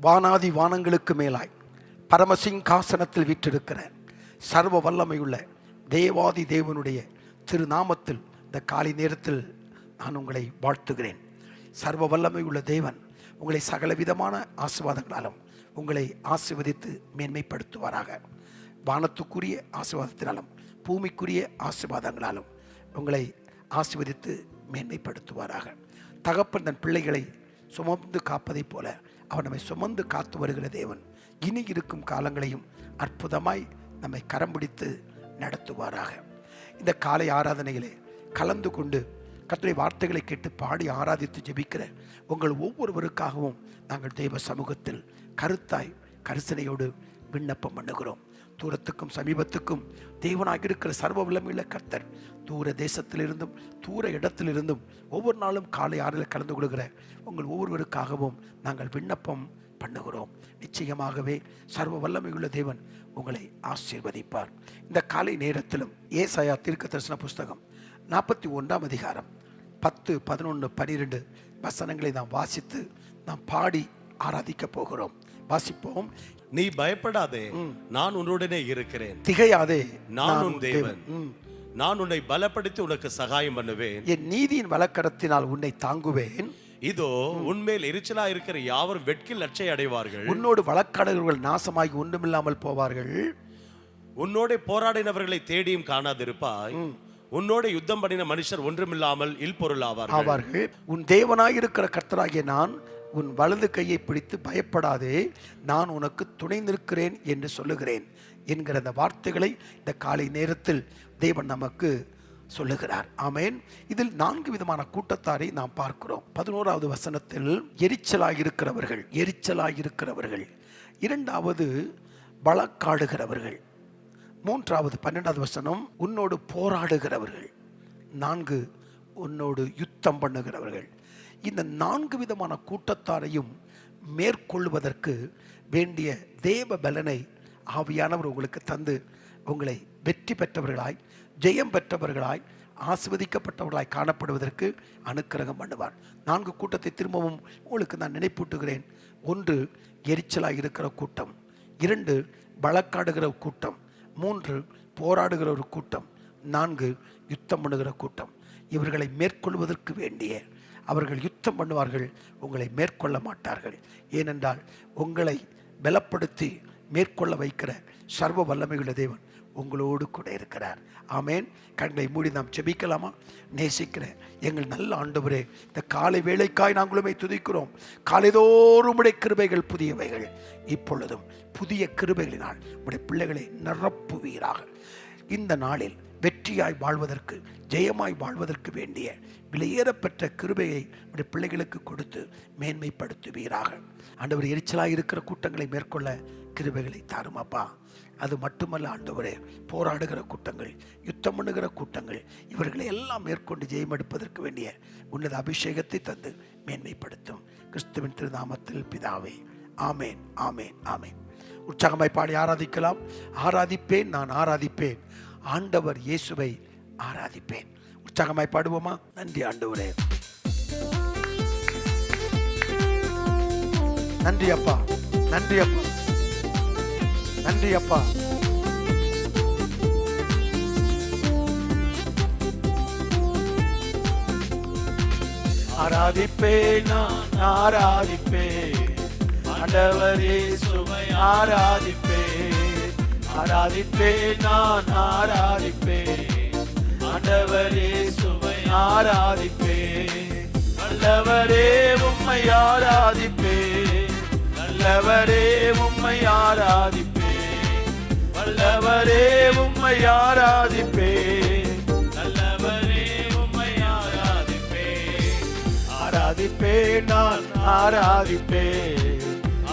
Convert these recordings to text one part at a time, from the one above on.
வானாதி வானங்களுக்கு மேலாய் பரமசிங்காசனத்தில் வீற்றிருக்கிற சர்வ வல்லமையுள்ள தேவாதி தேவனுடைய திருநாமத்தில் இந்த காலை நேரத்தில் நான் உங்களை வாழ்த்துகிறேன். சர்வ வல்லமையுள்ள தேவன் உங்களை சகலவிதமான ஆசீர்வாதங்களாலும் உங்களை ஆசீர்வதித்து மேன்மைப்படுத்துவாராக. வானத்துக்குரிய ஆசீர்வாதத்தினாலும் பூமிக்குரிய ஆசீர்வாதங்களாலும் உங்களை ஆசீர்வதித்து மேன்மைப்படுத்துவாராக. தகப்பன் தன் பிள்ளைகளை சுமந்து காப்பதைப் போல அவர் நம்மை சுமந்து காத்து வருகிற தேவன் இனி இருக்கும் காலங்களையும் அற்புதமாய் நம்மை கரம் பிடித்து நடத்துவாராக. இந்த காலை ஆராதனையிலே கலந்து கொண்டு கர்த்தருடைய வார்த்தைகளை கேட்டு பாடி ஆராதித்து ஜெபிக்கிற உங்கள் ஒவ்வொருவருக்காகவும் நாங்கள் தெய்வ சமூகத்தில் கருத்தாய் கரிசனையோடு விண்ணப்பம் பண்ணுகிறோம். தூரத்துக்கும் சமீபத்துக்கும் தேவனாக இருக்கிற சர்வ வல்லமையுள்ள கர்த்தர் தூர தேசத்திலிருந்தும் தூர இடத்திலிருந்தும் ஒவ்வொரு நாளும் காலை ஆறில் கலந்து கொள்கிற உங்கள் ஒவ்வொருவருக்காகவும் நாங்கள் விண்ணப்பம் பண்ணுகிறோம். நிச்சயமாகவே சர்வ வல்லமையுள்ள தேவன் உங்களை ஆசீர்வதிப்பார். இந்த காலை நேரத்திலும் ஏசாயா தீர்க்கதரிசன புஸ்தகம் 41ஆம் அதிகாரம் 10, 11, 12 வசனங்களை நாம் வாசித்து நாம் பாடி ஆராதிக்க போகிறோம். வாசிப்போம். நீ பயப்படாதே, நான் உன்னுடனே இருக்கிறேன். திகையாதே, நான் உன் தேவன். நான் உன்னை பலப்படுத்தி உனக்கு சகாயம் பண்ணுவேன். என் நீதியின் வலக்கரத்தினால் உன்னை தாங்குவேன். இதோ உன்மேல் எரிச்சலா இருக்கிற யாவரும் வெட்கில் லட்சை அடைவார்கள். உன்னோடு வழக்காடர்கள் நாசமாகி ஒன்றுமில்லாமல் போவார்கள். உன்னோட போராடினவர்களை தேடியும் காணாதிருப்பாய். உன்னோட யுத்தம் பண்ணின மனுஷர் ஒன்றுமில்லாமல் இல்பொருள் ஆவார்கள். உன் தேவனாயிருக்கிற கர்த்தராகிய நான் உன் வலது கையை பிடித்து பயப்படாதே, நான் உனக்கு துணை நிற்கிறேன் என்று சொல்லுகிறேன் என்கிற அந்த வார்த்தைகளை இந்த காலை நேரத்தில் தேவன் நமக்கு சொல்லுகிறார். ஆமேன். இதில் 4 விதமான கூட்டத்தாரை நாம் பார்க்கிறோம். 11வது வசனத்தில் எரிச்சலாயிருக்கிறவர்கள், 2வது வழக்காடுகிறவர்கள், 3வது 12வது வசனம் உன்னோடு போராடுகிறவர்கள், 4 உன்னோடு யுத்தம் பண்ணுகிறவர்கள். இந்த 4 விதமான கூட்டத்தாரையும் மேற்கொள்வதற்கு வேண்டிய தேவ பலனை ஆவியானவர் உங்களுக்கு தந்து உங்களை வெற்றி பெற்றவர்களாய், ஜெயம் பெற்றவர்களாய், ஆசீர்வதிக்கப்பட்டவர்களாய் காணப்படுவதற்கு அனுக்கிரகம் பண்ணுவார். 4 கூட்டத்தை திரும்பவும் உங்களுக்கு நான் நினைப்பூட்டுகிறேன். 1 எரிச்சலாய் இருக்கிற கூட்டம், 2 வழக்காடுகிற கூட்டம், 3 போராடுகிற ஒரு கூட்டம், 4 யுத்தம் பண்ணுகிற கூட்டம். இவர்களை மேற்கொள்வதற்கு வேண்டிய அவர்கள் யுத்தம் பண்ணுவார்கள், உங்களை மேற்கொள்ள மாட்டார்கள். ஏனென்றால் உங்களை பலப்படுத்தி மேற்கொள்ள வைக்கிற சர்வ வல்லமையுள்ள தேவன் உங்களோடு கூட இருக்கிறார். ஆமேன். கண்களை மூடி நாம் ஜெபிக்கலாமா? நேசிக்கிற எங்கள் நல்ல ஆண்டவரே, இந்த காலை வேளைக்காய் நாங்களுமே துதிக்கிறோம். காலைதோறும் உடைய கிருபைகள் புதியவைகள், இப்பொழுதும் புதிய கிருபைகளினால் உடைய பிள்ளைகளை நிரப்புவீராக. இந்த நாளில் வெற்றியாய் வாழ்வதற்கு, ஜெயமாய் வாழ்வதற்கு வேண்டிய விலையேறப்பெற்ற கிருபையை உடைய பிள்ளைகளுக்கு கொடுத்து மேன்மைப்படுத்துவீராக. ஆண்டவர், எரிச்சலாய் இருக்கிற கூட்டங்களை மேற்கொள்ள கிருபைகளை தாரும் அப்பா. அது மட்டுமல்ல ஆண்டவரே, போராடுகிற கூட்டங்கள், யுத்தம் பண்ணுகிற கூட்டங்கள், இவர்களை எல்லாம் மேற்கொண்டு ஜெயம் எடுப்பதற்கு வேண்டிய உன்னத அபிஷேகத்தை தந்து மேன்மைப்படுத்தும். கிறிஸ்துவின் திருநாமத்தில் பிதாவே, ஆமேன், ஆமேன், ஆமேன். உற்சாகமாய் பாடி ஆராதிக்கலாம். ஆராதிப்பேன், நான் ஆராதிப்பேன், ஆண்டவர் இயேசுவை ஆராதிப்பேன். உற்சாகமாய் பாடுவோமா? நன்றி ஆண்டவரே, நன்றி அப்பா, நன்றி அப்பா, நன்றி அப்பா. ஆராதிப்பேன், நான் ஆராதிப்பேன், ஆண்டவர் இயேசுவை ஆராதிப்பேன். ஆராதிப்பேன், நான் ஆராதிப்பேன், ஆண்டவர் இயேசுவை ஆராதிப்பேன். நல்லவரே உம்மை ஆராதிப்பேன், நல்லவரே உம்மை ஆராதிப்பேன், வல்லவரே உம்மை ஆராதிப்பேன், நல்லவரே உம்மை ஆராதிப்பேன். ஆராதிப்பேன், நான் ஆராதிப்பேன்,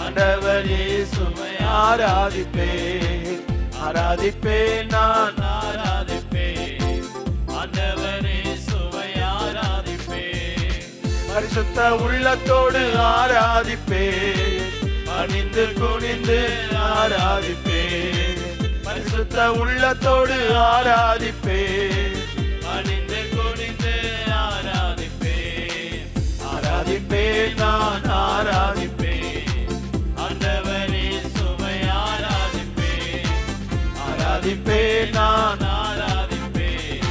ஆண்டவர் இயேசுவை ஆராதிப்பேன். ஆராதிப்பேன், நான் ஆராதிப்பேன், ஆண்டவர் இயேசுவை ஆராதிப்பேன். பரிசுத்த உள்ளத்தோடு ஆராதிப்பேன், பணிந்து குனிந்து ஆராதிப்பேன். பரிசுத்த உள்ளத்தோடு ஆராதிப்பேன், பணிந்து குனிந்து ஆராதிப்பேன். ஆராதிப்பேன், நான் ஆராதிப்பேன், நான் ஆராதிப்பேன்.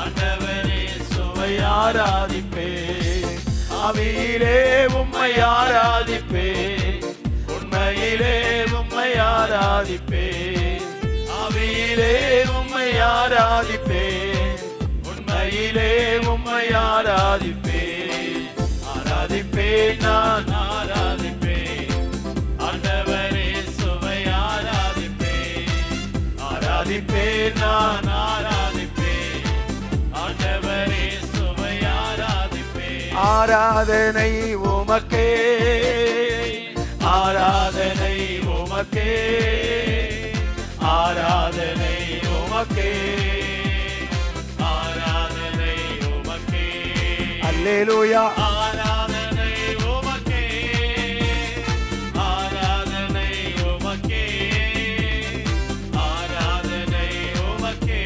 ஆண்டவரே சுவை ஆராதிப்பேன். ஆவியிலே உம்மை ஆராதிப்பேன். உண்மையிலே உம்மை ஆராதிப்பேன். ஆவியிலே உம்மை ஆராதிப்பேன். உண்மையிலே உம்மை ஆராதிப்பேன். ஆராதிப்பேன் நான் ஆராதிப்பேன். ஆண்டவரே சுவை ஆராதிப்பேன். ஆராதிப்பேன் நான் ஆராதிப்பேன். ஆண்டவரே சுவை ஆராதிப்பேன். ஆராதனை உமக்கே, ஆராதனை உமக்கே, ஆராதனை உமக்கே, ஆராதனை உமக்கே. அல்லேலூயா. ஆராதனை உமக்கே, ஆராதனை உமக்கே, ஆராதனை உமக்கே,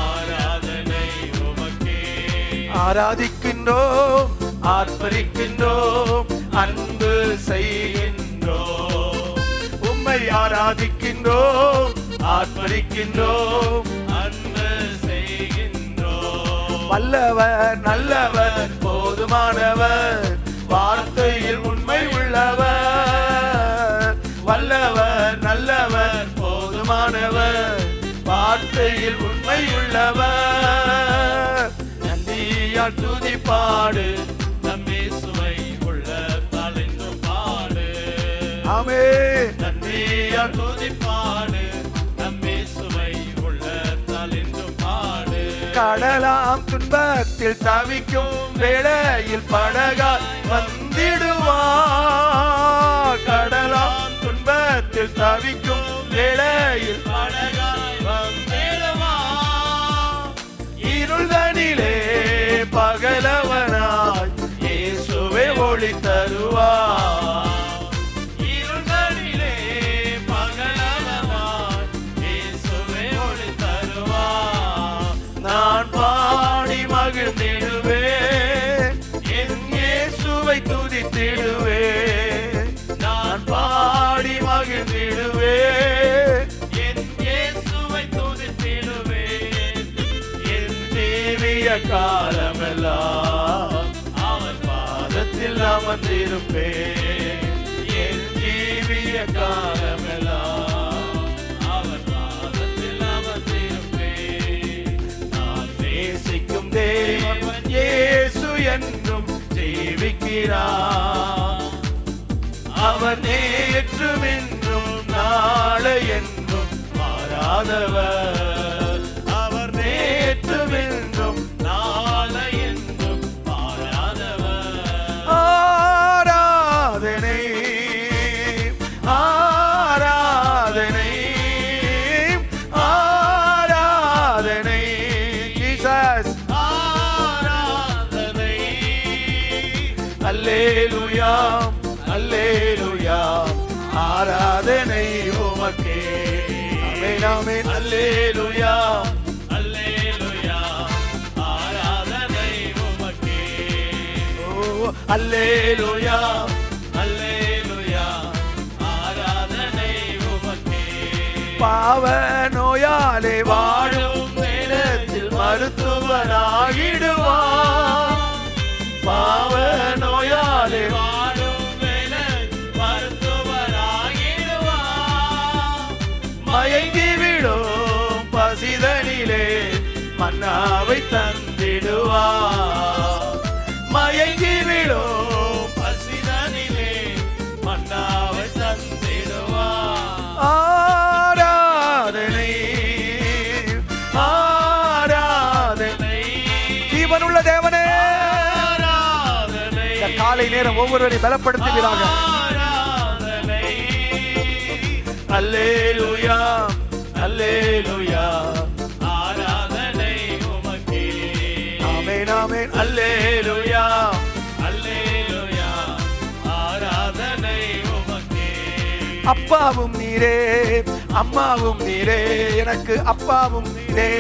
ஆராதனை உமக்கே. ஆராதிக்கின்றோம், ஆர்ப்பரிக்கின்றோம், அன்பு செய்கின்றோம். உம்மை ஆராதிக்கின்றோம், ஆர்ப்பரிக்கின்றோம், அன்பு செய்கின்றோம். வல்லவர், நல்லவர், போதுமானவர், வார்த்தையில் உண்மை உள்ளவர். வல்லவர், நல்லவர், போதுமானவர், வார்த்தையில் உண்மை உள்ளவர். நன்றியால் துதிப்பாடு, நம்மேசுவை உள்ள தலைந்து பாடு. ஆமென். நன்றியால் துதிப்பாடு, நம்மேசுவை உள்ள தலைந்து பாடு. கடலாம் துன்பத்தில் தவிக்கும் வேளையில் படகால் வந்திடுவார். கடலாம் துன்பத்தில் தவிக்கும் வேளையில் படகால் வந்திடுவார். இருள்தனிலே பகலவனாய் இயேசுவே ஒளி தருவார். இருள்தனிலே பகலவனாய் இயேசுவே ஒளி தருவார். நான் பாடி மகிழ்ந்திடுவேன், என் இயேசுவை துதித்திடுவேன். நான் பாடி மகிழ்ந்திடுவேன், என் இயேசுவை துதித்திடுவேன். என் தேவிய காலமெல்லாம் அவர் பாதத்தில் அமர்ந்திருப்பேன். என் ஜீவிய காலமெல்லாம் அவர் பாதத்தில் அமர்ந்திருப்பேன். நான் நேசிக்கும் தேவன் இயேசு என்றும் ஜீவிக்கிறார். அவர் நேற்றும் இன்றும் நாளை என்றும் மாறாதவர். அவர் நேற்றும் இன்றும் நாளை என்றும் மாறாதவர். ஆராதனை, ஆராதனை, ஆராதனை. ஜீசஸ். ஆராதனை. அல்லேலூயா, அல்லேலூயா. ஆராதனை உமக்கே. ஆமென், ஆமென். அல்லேலூயா, அல்லேலூயா. ஆராதனை உமக்கே. ஓ அல்லேலூயா, அல்லேலூயா. ஆராதனை உமக்கே. பாவ நோயாலே வாழும் நேரத்தில் மருத்துவராகிடுவார். பாவ நோயாலே வாழும் மருத்துவராகிடுவார். மயங்கி விடும் பசிதனிலே மன்னாவை தந்திடுவார். மயங்கி விடும் பசிதனிலே மன்னாவை தந்திடுவார். ஆராதனை, ஆராதனை. ஜீவனுள்ள தேவனே, இந்த காலை நேரம் ஒவ்வொருவரை பலப்படுத்துவீராக. அல்லேலூயா, அல்லேலூயா. ஆராதனை உமக்கே. ஆமென், ஆமென். அல்லேலூயா, அல்லேலூயா. ஆராதனை உமக்கே. அப்பாவும் நீரே, அம்மாவும் நீரே, எனக்கு அப்பாவும் நீரே,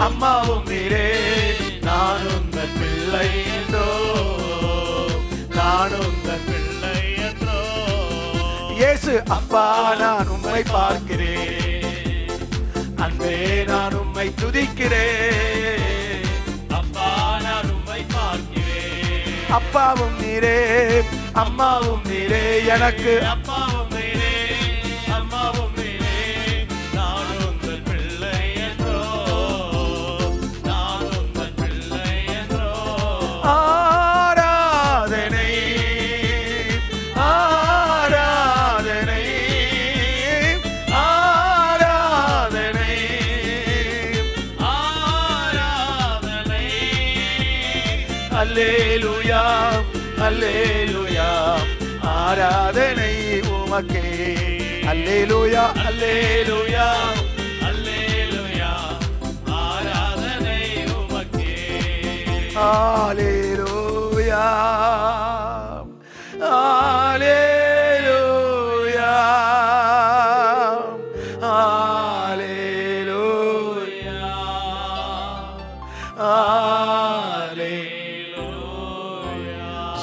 அம்மாவும் நீரே. நான் உங்கள் பிள்ளை என்றோ, நான் உங்கள் பிள்ளை என்றோ. இயேசு அப்பா, நான் உம்மை பார்க்கிறேன். அன்பே நான் உம்மை துதிக்கிறேன். அப்பா நான் உம்மை பார்க்கிறேன். அப்பாவும் நீரே அம்மாவும் நீரே எனக்கு. அப்பாவும் நீரே அம்மாவும் நீரே, நான் உங்கள் பிள்ளை என்றோ, நான் உங்கள் பிள்ளை என்றோ. ஆராதனை ஆராதனை ஆராதனை ஆராதனை. அல்லேலூயா அல்லேலூயா ஆராதனை உமக்கே. அல்லேலூயா அல்லேலூயா அல்லேலூயா ஆராதனை உமக்கே. அல்லேலூயா அல்லேலூயா அல்லேலூயா அல்லேலூயா.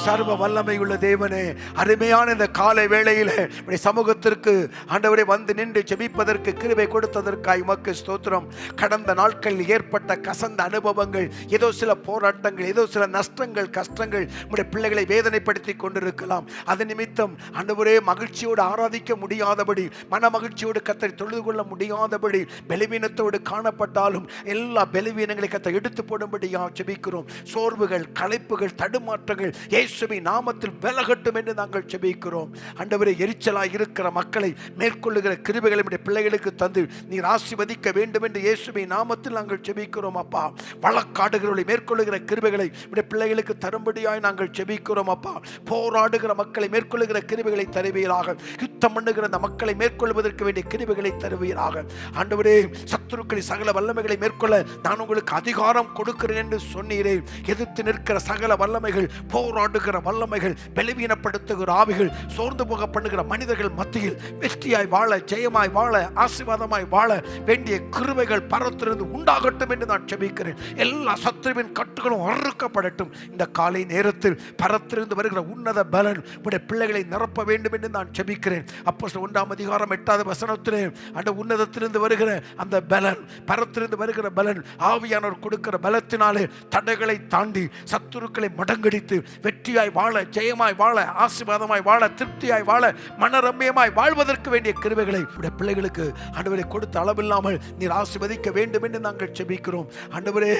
சர்வ வல்லமை உள்ள தேவனே, அருமையான இந்த காலை வேளையில உம்முடைய சமூகத்திற்கு ஆண்டவரே வந்து நின்று ஜெபிப்பதற்கு கிருபை கொடுத்ததற்காய் உமக்கு ஸ்தோத்திரம். கடந்த நாட்களில் ஏற்பட்ட கசந்த அனுபவங்கள், ஏதோ சில போராட்டங்கள், ஏதோ சில நஷ்டங்கள், கஷ்டங்கள் உம்முடைய பிள்ளைகளை வேதனைப்படுத்தி கொண்டிருக்கலாம். அது நிமித்தம் ஆண்டவரே மகிழ்ச்சியோடு ஆராதிக்க முடியாதபடி, மன மகிழ்ச்சியோடு கர்த்தரை தொழுது கொள்ள முடியாதபடி பலவீனத்தோடு காணப்பட்டாலும் எல்லா பலவீனங்களை கர்த்தர் எடுத்து போடும்படியா ஜெபிக்கிறோம். சோர்வுகள், களைப்புகள், தடுமாற்றங்கள் இயேசுவின் நாமத்தில் விலகட்டும் என்று நாங்கள் ஜெபிக்கிறோம். ஆண்டவரே, எரிச்சலாய் இருக்கிற மக்களை மேற்கொள்ளுகிற கிருபைகளை நம்முடைய பிள்ளைகளுக்கு தந்து நீர் ஆசீர்வதிக்க வேண்டும் என்று இயேசுவின் நாமத்தில் நாங்கள் ஜெபிக்கிறோம். அப்பா, வழக்காடுகிறவர்களை மேற்கொள்ளுகிற கிருபைகளை நம்முடைய பிள்ளைகளுக்கு தரும்படியாய் நாங்கள் ஜெபிக்கிறோம். அப்பா, போராடுகிற மக்களை மேற்கொள்ளுகிற கிருபைகளை தருவீராக. யுத்தம் பண்ணுகிற அந்த மக்களை மேற்கொள்வதற்கு வேண்டிய கிருபைகளை தருவீராக. ஆண்டவரே, சத்துருக்களின் சகல வல்லமைகளை மேற்கொள்ள நான் உங்களுக்கு அதிகாரம் கொடுக்கிறேன் என்று சொன்னீரே. எதிர்த்து நிற்கிற சகல வல்லமைகள், போராடுகிற வல்லமைகள், பலவீனப்படுத்துகிற ஆவிகள், சோர்ந்து போக பண்ணுகிற மனிதர்கள் மத்தியில் வெற்றியாய் வாழ, ஜெயமாய் வாழ, ஆசீர்வாதமாய் வாழ வேண்டிய கிருபைகள் பரத்திலிருந்து உண்டாகட்டும் என்று நான் ஜெபிக்கிறேன். எல்லா சத்துருவின் கட்டுகளும் அறுக்கப்படட்டும். இந்த காலை நேரத்தில் பரத்திலிருந்து வருகிற உன்னத பலன் உடைய பிள்ளைகளை நிரப்ப வேண்டும் என்று நான் ஜெபிக்கிறேன். அப்போஸ்தலர் 1:8 அந்த உன்னதத்திலிருந்து வருகிற அந்த பலன், பரத்திலிருந்து வருகிற பலன், ஆவியானவர் கொடுக்கிற பலத்தினாலே தடைகளை தாண்டி சத்துருக்களை மடங்கடித்து வெற்றியாய் வாழ, ஜெயமாய் வாழ, ஆசீர்வாதமாய் வாழ, திருப்தியாய் வாழ, மனரம்யமாய் வாழ்வதற்கு வேண்டிய கிருபைகளை உடைய பிள்ளைகளுக்கு ஆண்டவரே கொடுத்த அளவில்லாமல் நீர் ஆசீர்வதிக்க வேண்டும் என்று நாங்கள் ஜெபிக்கிறோம். ஆண்டவரே,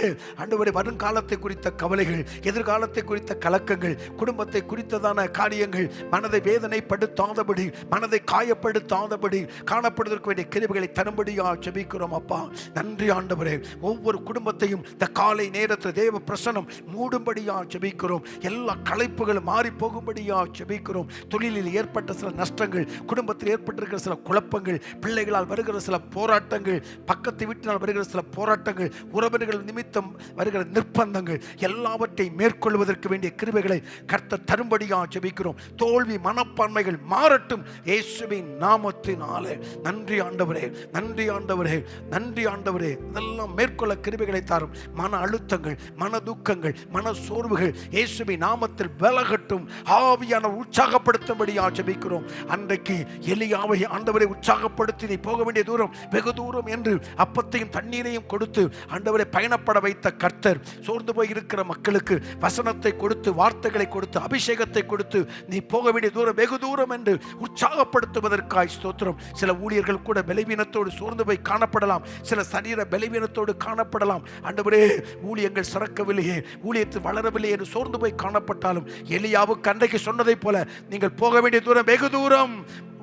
ஆண்டவரே, வருங்காலத்தை குறித்த கவலைகள், எதிர்காலத்தை குறித்த கலக்கங்கள், குடும்பத்தை குறித்ததான காரியங்கள் மனதை வேதனைப்படுத்தாதபடி, மனதை காயப்படுத்தாதபடி காணப்படுவதற்கு வேண்டிய கிருபைகளை தரும்படியா ஜெபிக்கிறோம். அப்பா, நன்றி ஆண்டவரே. ஒவ்வொரு குடும்பத்தையும் இந்த காலை நேரத்தில் தேவ பிரசன்னம் மூடும்படியா ஜெபிக்கிறோம். எல்லா களைப்புகளும் மாறி போகும்படியா ஜெபிக்கிறோம். தொழிலில் ஏற்பட்ட சில நஷ்டங்கள், குடும்பத்தில் ஏற்பட்டிருக்கிற சில குழப்பங்கள், பிள்ளைகளால் வருகிற சில போராட்டங்கள், பக்கத்து வீட்டினால் வருகிற சில போராட்டங்கள், உறவினர்கள் நிமித்தம் வருகிற நிர்பந்தங்கள் எல்லாவற்றையும் மேற்கொள்வதற்கு வேண்டிய கிருபைகளை கர்த்தர் தரும்படியா ஜெபிக்கிறோம். தோல்வி மனப்பான்மைகள் மாறட்டும் இயேசுவின் நாமத்தினாலே. நன்றி ஆண்டவரே, நன்றி ஆண்டவரே, நன்றி ஆண்டவரே. இதெல்லாம் மேற்கொள்ள கிருபைகளை தாரும். மன அழுத்தங்கள், மன துக்கங்கள், மன சோர்வுகள் இயேசுவின் நாமத்தில் விலகட்டும். ஆவியான உற்சாகப்படுத்தும்படியா ஜெபிக்கிறோம். அன்றைக்கு எலியாவை ஆண்டவரை உற்சாகப்படுத்தி நீ போக வேண்டிய தூரம் வெகு தூரம் என்று அப்பத்தையும் தண்ணீரையும் கொடுத்து ஆண்டவரை பயணப்பட வைத்த கர்த்தர், சோர்ந்து போய் இருக்கிற மக்களுக்கு வசனத்தை கொடுத்து, வார்த்தைகளை கொடுத்து, அபிஷேகத்தை கொடுத்து நீ போக வேண்டிய தூரம் வெகு தூரம் என்று உற்சாகப்படுத்துவதற்காய் ஸ்தோத்திரம். சில ஊழியர்கள் கூட பலவீனத்தோடு சோர்ந்து போய் காணப்படலாம், சில சரீர பலவீனத்தோடு காணப்படலாம். ஆண்டவரே, ஊழியங்கள் சிறக்கவில்லையே, ஊழியத்தில் வளரவில்லை என்று சோர்ந்து போய் காணப்பட்டாலும் எலியாவுக்கு அன்றைக்கு சொன்னதை போல நீங்கள் போக வேண்டிய தூரம் வெகு தூரம்.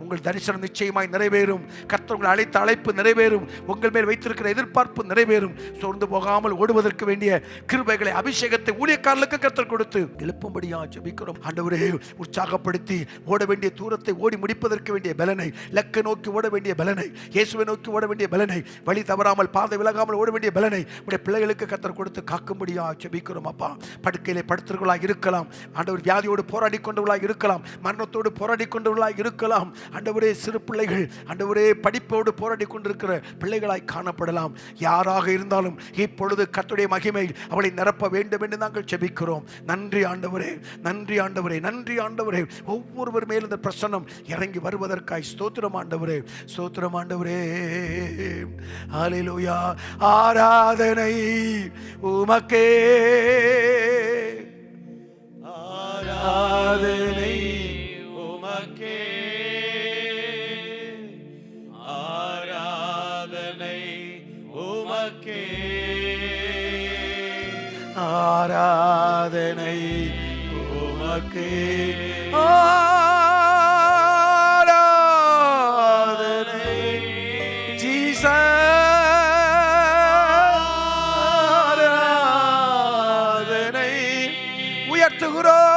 உங்கள் தரிசனம் நிச்சயமாய் நிறைவேறும். கர்த்தர் உங்களை அழைத்த அழைப்பு நிறைவேறும். உங்கள் மேல் வைத்திருக்கிற எதிர்பார்ப்பு நிறைவேறும். சோர்ந்து போகாமல் ஓடுவதற்கு வேண்டிய கிருபைகளை, அபிஷேகத்தை ஊழியக்காரர்களுக்கு கர்த்தர் கொடுத்து எழுப்பும்படியா ஜெபிக்கிறோம். ஆண்டவரே, உற்சாகப்படுத்தி ஓட வேண்டிய தூரத்தை ஓடி முடிப்பதற்கு வேண்டிய பலனை, லக்கை நோக்கி ஓட வேண்டிய பலனை, இயேசுவை நோக்கி ஓட வேண்டிய பலனை, வழி தவறாமல் பாதை விலகாமல் ஓட வேண்டிய பலனை உடைய பிள்ளைகளுக்கு கர்த்தர் கொடுத்து காக்கும்படியா ஜெபிக்கிறோம். அப்பா, படுக்கையிலே படுத்தவர்களாக இருக்கலாம், ஆண்டவர் வியாதியோடு போராடி கொண்டவர்களாக இருக்கலாம், மரணத்தோடு போராடி கொண்டவர்களாக இருக்கலாம். ஆண்டவரே சிறு பிள்ளைகள் ஆண்டவரே படிப்போடு போராடி கொண்டிருக்கிற பிள்ளைகளாய் காணப்படலாம். யாராக இருந்தாலும் இப்பொழுது கர்த்தருடைய மகிமை அவளை நிரப்ப வேண்டும் என்று நாங்கள் ஜெபிக்கிறோம். நன்றி ஆண்டவரே, நன்றி ஆண்டவரே, நன்றி ஆண்டவரே. ஒவ்வொருவர் மேலும் இந்த பிரசன்னம் இறங்கி வருவதற்காய் ஸ்தோத்திரம் ஆண்டவரே, ஸ்தோத்திரம் ஆண்டவரே. ஹல்லேலூயா. ஆராதனை உமக்கே, ஆராதனை உமக்கே, ஆராதனை உமக்கே, ஆராதனை உமக்கே, ஆராதனை ஜீசஸ், ஆராதனை உயர்த்துகிறோம்.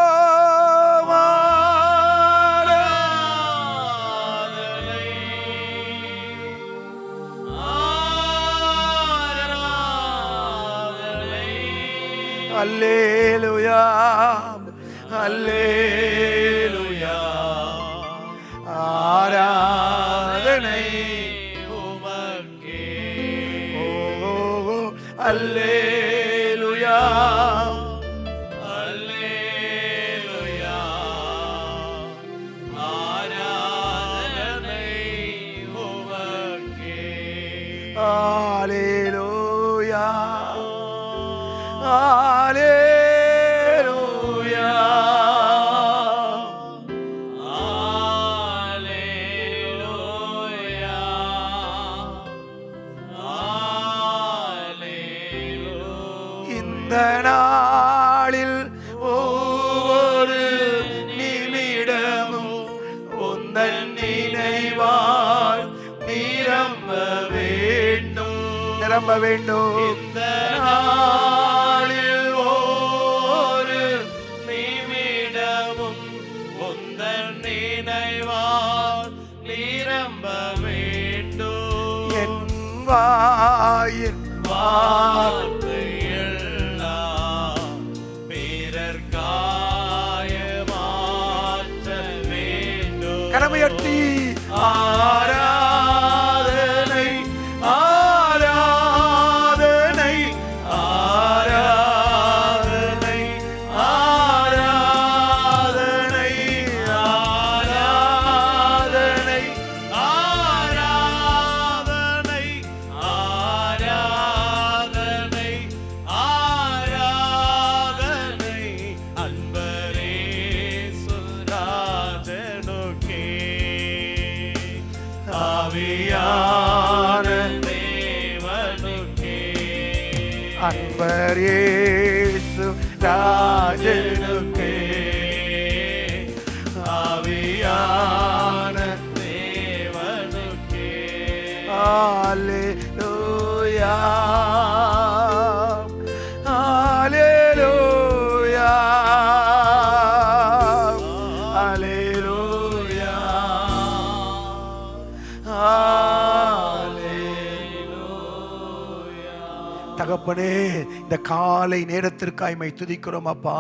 அல்லேலூயா, அல்லேலூயா. ஆராதனை உமக்கே, ஓ அல்லேலூயா, அல்லேலூயா. ஆராதனை உமக்கே, அல்லேலூயா, அல்லேலூயா, அல்லேலூயா, அல்லேலூயா. இந்த நாளில் ஒவ்வொரு நிமிடமும் உந்தன் நினைவால் நிரம்ப வேண்டும், நிரம்ப வேண்டும். இந்த நாளில் ஒரு நிமிடமும் உந்தன் நினைவால் நிரம்ப வேண்டும். என் வாயின் வார்த்தையெல்லாம் பிறர்க்காய மாற்ற வேண்டும். கரமையட்டி ஆராதனை, ஆராதனை, ஆராதனை, ஆராதனை, ஆராதனை, ஆராதனை, ஆராதனை, ஆராதனை அன்பரே சுராஜனுக்கே, ஆவியான தேவனுக்கே, அன்பர் இயேசு ராஜனுக்கே, ஆவியான தேவனுக்கே. அல்லேலூயா, அல்லேலூயா, அல்லேலூயா, தகப்பனே, இந்த காலை நேரத்திற்காய் மை துதிக்கிறோம் அப்பா.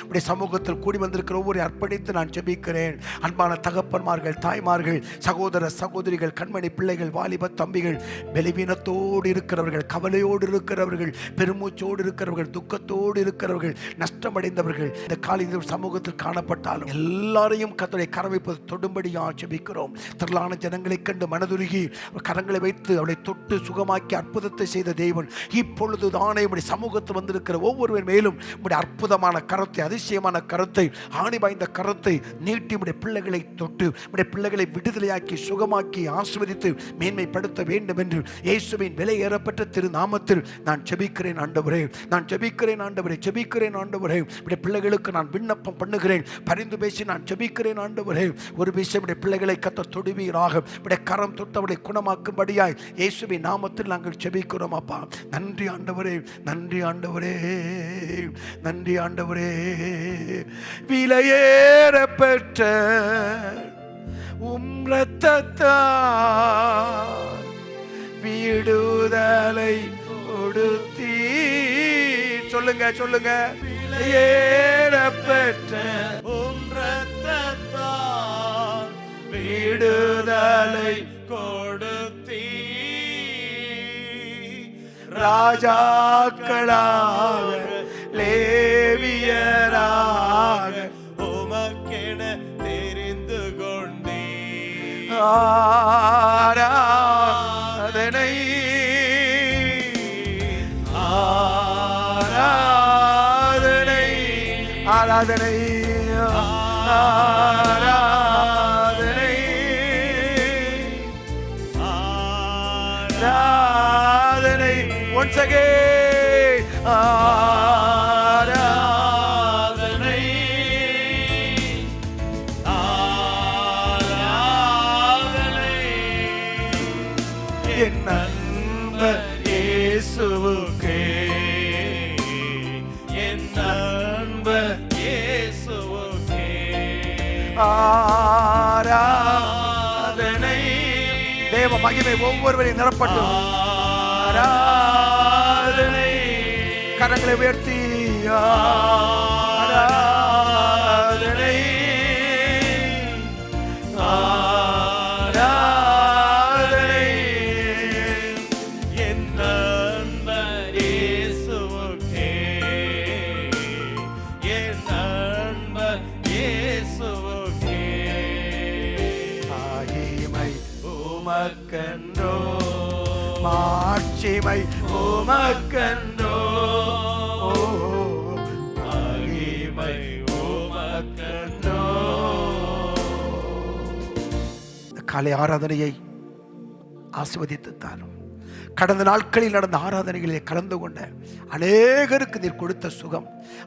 உடைய சமூகத்தில் கூடி வந்திருக்கிற ஒவ்வொரு அர்ப்பணித்து நான் ஜெபிக்கிறேன். அன்பான தகப்பன்மார்கள், தாய்மார்கள், சகோதர சகோதரிகள், கண்மணி பிள்ளைகள், வாலிப தம்பிகள், பலவீனத்தோடு இருக்கிறவர்கள், கவலையோடு இருக்கிறவர்கள், பெருமூச்சோடு இருக்கிறவர்கள், துக்கத்தோடு இருக்கிறவர்கள், நஷ்டமடைந்தவர்கள் இந்த காலை சமூகத்தில் காணப்பட்டாலும் எல்லாரையும் கர்த்தருடைய கரவைப்பது தொடும்படியா ஜெபிக்கிறோம். திரளான ஜனங்களை கண்டு மனதுருகி கரங்களை வைத்து அவளை தொட்டு சுகமாக்கி அற்புதத்தை செய்த தேவன் இப்பொழுது தானே உடைய சமூகத்தில் வந்திருக்கிற ஒவ்வொருவர் மேலும் உடைய அற்புதமான கரத்தை, அதிசயமான கரத்தை, ஆணி வாய்ந்த கரத்தை நீட்டி உடைய பிள்ளைகளை தொட்டு உடைய பிள்ளைகளை விடுதலையாக்கி சுகமாக்கி ஆசீர்வதித்து மேன்மைப்படுத்த வேண்டும் என்று இயேசுவின் விலை ஏறப்பட்ட திருநாமத்தில் நான் ஜெபிக்கிறேன் ஆண்டவரே, நான் ஜெபிக்கிறேன் ஆண்டவரே, ஜெபிக்கிறேன் ஆண்டவரே. உடைய பிள்ளைகளுக்கு நான் விண்ணப்பம் பண்ணுகிறேன், பரிந்து பேசி நான் ஜெபிக்கிறேன் ஆண்டவரே. ஒரு விஷயம் உடைய பிள்ளைகளை கத்த தொடுவீராக, உடைய கரம் தொட்டவளை குணமாக்கும்படியாய் இயேசுவின் நாமத்தில் நாங்கள் ஜெபிக்கிறோம் அப்பா. நன்றி ஆண்டவரே, நன்றி ஆண்டவரே, நன்றி ஆண்டவரே. விலையேற பெற்ற இரத்தத்தால் விடுதலை கொடுத்தீ. சொல்லுங்க சொல்லுங்க. விலையேற பெற்ற இரத்தத்தால் விடுதலை கொடுத்தீ ராஜாக்களாக லேவியராக உமக்கென தெரிந்து கொண்டீ ஆராதனை ஆராதனை ஆராதனை ஆராதனை ஆராதனை once again ஆராதனை ஆராதனை என் நண்பர் இயேசுவுக்கே என் நண்பர் இயேசுவுக்கே ஆராதனை தேவ மகிமை ஒவ்வொருவரையும் நிரப்பட்டும் ஆராதனை கரங்களை உயர்த்தி ஆராதனை ஆராதனை என் நண்பர் இயேசுவுக்கே என் நண்பர் இயேசுவுக்கே மகிமை உமக்கன்றோ மாட்சிமை உமக்கன்றோ மகிமை உமக்கன்றோ. காலை ஆராதனையை ஆசீர்வதித்து தாரும். கடந்த நாட்களில் நடந்த ஆராதனைகளிலே கலந்து கொண்ட அநேகருக்கு நீர் கொடுத்த சுகம்,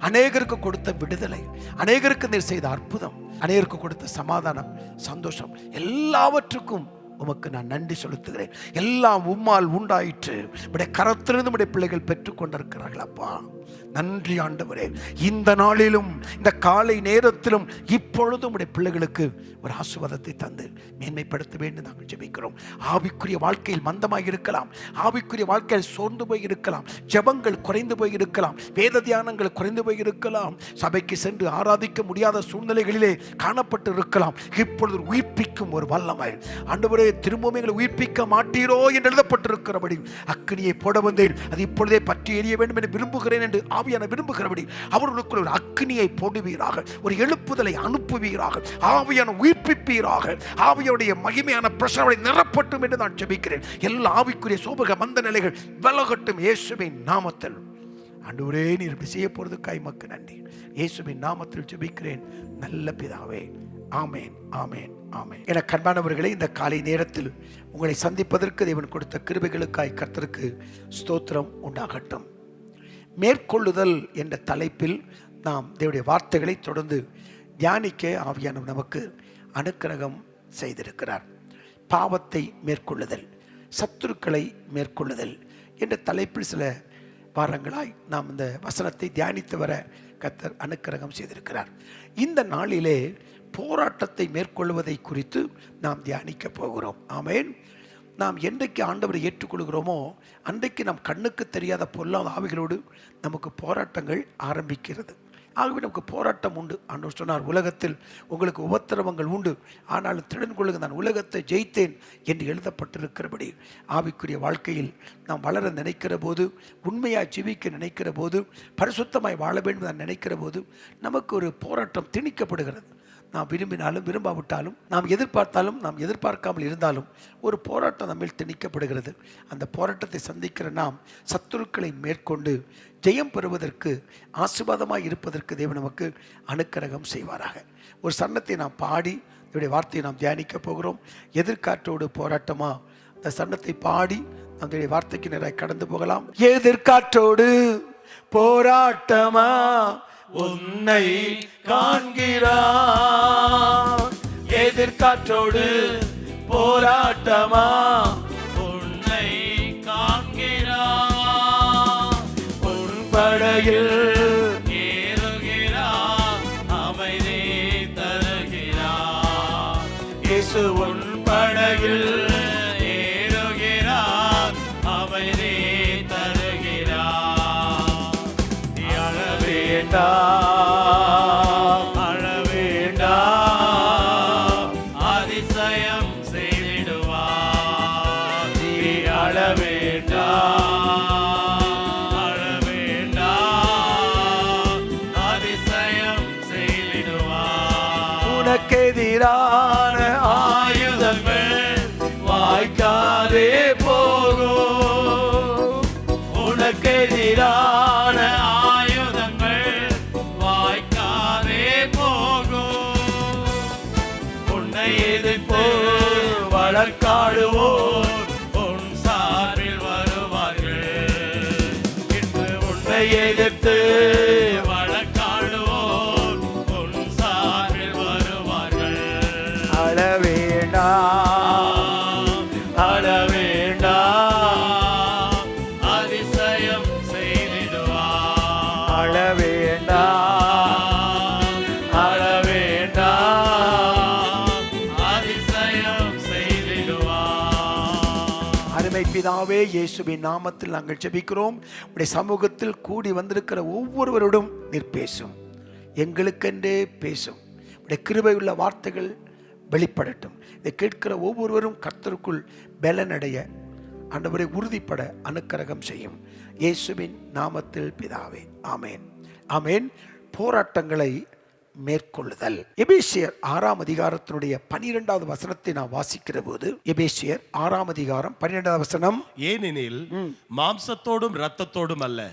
அநேகருக்கு கொடுத்த விடுதலை, அநேகருக்கு நீர் செய்த அற்புதம், அநேகருக்கு கொடுத்த சமாதானம், சந்தோஷம் எல்லாவற்றுக்கும் உமக்கு நான் நன்றி செலுத்துகிறேன். எல்லாம் உம்மால் உண்டாயிற்று. உடைய கரத்திலிருந்து உடைய பிள்ளைகள் பெற்றுக் கொண்டிருக்கிறார்கள். அப்பா நன்றி ஆண்டவரே. இந்த நாளிலும் இந்த காலை நேரத்திலும் இப்பொழுதும் உடைய பிள்ளைகளுக்கு ஒரு ஆசீர்வாதத்தை தந்து மேன்மைப்படுத்த வேண்டும் நாங்கள் ஜெபிக்கிறோம். ஆவிக்குரிய வாழ்க்கையில் மந்தமாக இருக்கலாம், ஆவிக்குரிய வாழ்க்கையில் சோர்ந்து போய் இருக்கலாம், ஜெபங்கள் குறைந்து போய் இருக்கலாம், வேத தியானங்கள் குறைந்து போய் இருக்கலாம், சபைக்கு சென்று ஆராதிக்க முடியாத சூழ்நிலைகளிலே காணப்பட்டு இருக்கலாம். இப்பொழுது உயிர்ப்பிக்கும் ஒரு வல்லமை ஆண்டவரே, திரும்பவும் எங்களை உயிர்ப்பிக்க மாட்டீரோ என்று எழுதப்பட்டிருக்கிறபடி அக்கினியை போட வந்தேன், அது இப்பொழுதே பற்றி எரிய வேண்டும் என்று விரும்புகிறேன் என்று ஆவியான விரும்புகிறபடி அவர்களுக்குள் ஒரு அக்கினியை போடுவீராக, ஒரு எழுப்புதலை அனுப்புவீராக, ஆவியான உயிர்ப்பிப்பீராக, ஆவியுடைய மகிமையான பிரசனை நிரப்பட்டும் என்று நான் ஜெபிக்கிறேன். எல்லா ஆவிக்குரிய சோபக மந்த நிலைகள் விலகட்டும் இயேசுவின் நாமத்தில். ஆண்டவரே நீர் இப்படி செய்ய போறதுக்காய் மக்கு நன்றி. இயேசுவின் நாமத்தில் ஜெபிக்கிறேன் நல்ல பிதாவே. ஆமேன் ஆமேன் ஆமேன். என கண்பானவர்களே, இந்த காலை நேரத்தில் உங்களை சந்திப்பதற்கு தேவன் கொடுத்த கிருபைகளுக்காய் கர்த்தருக்கு ஸ்தோத்திரம் உண்டாகட்டும். மேற்கொள்ளுதல் என்ற தலைப்பில் நாம் தேவனுடைய வார்த்தைகளை தொடர்ந்து தியானிக்க ஆவியானவர் நமக்கு அனுக்கிரகம் செய்திருக்கிறார். பாவத்தை மேற்கொள்ளுதல், சத்துருக்களை மேற்கொள்ளுதல் என்ற தலைப்பில் சில வாரங்களாய் நாம் இந்த வசனத்தை தியானித்து வர கர்த்தர் அனுக்கிரகம் செய்திருக்கிறார். இந்த நாளிலே போராட்டத்தை மேற்கொள்வதை குறித்து நாம் தியானிக்க போகிறோம். ஆமேன். நாம் என்றைக்கு ஆண்டவரை ஏற்றுக்கொள்கிறோமோ அன்றைக்கு நம் கண்ணுக்கு தெரியாத பொல்லாத ஆவிகளோடு நமக்கு போராட்டங்கள் ஆரம்பிக்கிறது. ஆகவே நமக்கு போராட்டம் உண்டு. ஆண்டவர் சொன்னார், உலகத்தில் உங்களுக்கு உபத்திரவங்கள் உண்டு, ஆனாலும் திடன் கொள்ளுங்க, நான் உலகத்தை ஜெயித்தேன் என்று எழுதப்பட்டிருக்கிறபடி ஆவிக்குரிய வாழ்க்கையில் நாம் வளர நினைக்கிற போது, உண்மையாக ஜீவிக்க நினைக்கிற போது, பரிசுத்தமாய் வாழ வேண்டும் நான் நினைக்கிற போது நமக்கு ஒரு போராட்டம் திணிக்கப்படுகிறது. நாம் விரும்பினாலும் விரும்பாவிட்டாலும், நாம் எதிர்பார்த்தாலும் நாம் எதிர்பார்க்காமல் இருந்தாலும் ஒரு போராட்டம் நம்மில் திணிக்கப்படுகிறது. அந்த போராட்டத்தை சந்திக்கிற நாம் சத்துருக்களை மேற்கொண்டு ஜெயம் பெறுவதற்கு, ஆசீர்வாதமாக இருப்பதற்கு தேவன் நமக்கு அனுக்கிரகம் செய்வாராக. ஒரு சரணத்தை நாம் பாடி இதனுடைய வார்த்தையை நாம் தியானிக்க போகிறோம். எதிர்காற்றோடு போராட்டமா? அந்த சரணத்தை பாடி நம்முடைய வார்த்தைக்கு நேராக கடந்து போகலாம். எதிர்காற்றோடு போராட்டமா உன்னை காண்கிறான், எதிர்காற்றோடு போராட்டமா உன்னை காண்கிறான், உன் படகில் ஏறுகிறான், அமைதி தருகிறான், இயேசு உன் படகில் ஏறுகிறான், அமைதி தருகிறான். அழ வேண்டாம், அழ வேண்டாம், அதிசய வீணான ஆயுதங்கள் வாய்க்காதே போகும். உன்னை எதிர்த்து வழக்காடுவோர் உன் சார்பில் வருவார்கள். இன்று உன்னை எதிர்த்து வழக்காடுவோர் உன் சார்பில் வருவார்கள். அழ வேண்டாம், அழ வேண்டாம், அதிசயம் செய்திடுவார். அழ வேண்டாம், அழ வேண்டாம், அதிசயம் செய்திடுவார். அருமை பிதாவே, இயேசுவின் நாமத்தில் நாங்கள் ஜெபிக்கிறோம். உடைய சமூகத்தில் கூடி வந்திருக்கிற ஒவ்வொருவரோடும் நீர் பேசும், எங்களுக்கென்றே பேசும். உடைய கிருபையுள்ள வார்த்தைகள் வெளிப்படட்டும். இதை கேட்கிற ஒவ்வொருவரும் கர்த்தருக்குள் பலனடைய, ஆண்டவரை உறுதிப்பட அனுக்கிரகம் செய்யும். இயேசுவின் நாமத்தில் பிதாவே, ஆமேன், ஆமேன். போராட்டங்களை மேற்கொள்ளுதல். எபேசியர் 6ஆம் அதிகாரத்தினுடைய 12வது வசனத்தை நான் வாசிக்கிற போது, எபேசியர் 6ஆம் அதிகாரம் 12வது வசனம், ஏனெனில் மாம்சத்தோடும் இரத்தத்தோடும் அல்ல,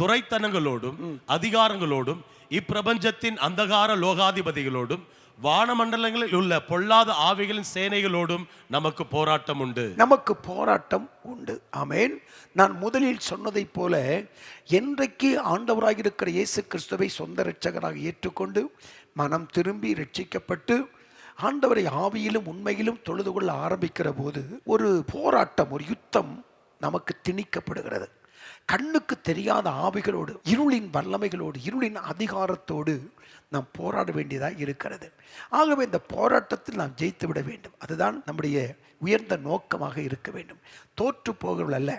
துரைத்தனங்களோடும் அதிகாரங்களோடும் இப்பிரபஞ்சத்தின் அந்தகார லோகாதிபதிகளோடும் வானமண்டலங்களில் உள்ள பொல்லாத ஆவிகளின் சேனைகளோடும் நமக்கு போராட்டம் உண்டு. நமக்கு போராட்டம் உண்டு. ஆமேன். நான் முதலில் சொன்னதை போல, என்றைக்கு ஆண்டவராக இருக்கிற இயேசு கிறிஸ்துவை சொந்த இரட்சகராக ஏற்றுக்கொண்டு மனம் திரும்பி ரட்சிக்கப்பட்டு ஆண்டவரை ஆவியிலும் உண்மையிலும் தொழுது கொள்ள ஆரம்பிக்கிற போது ஒரு போராட்டம், ஒரு யுத்தம் நமக்கு திணிக்கப்படுகிறது. கண்ணுக்கு தெரியாத ஆவிகளோடு, இருளின் வல்லமைகளோடு, இருளின் அதிகாரத்தோடு நாம் போராட வேண்டியதாக இருக்கிறது. ஆகவே இந்த போராட்டத்தில் நாம் ஜெயித்து விட வேண்டும். அதுதான் நம்முடைய உயர்ந்த நோக்கமாக இருக்க வேண்டும். தோற்று போகிறவர்கள் அல்ல.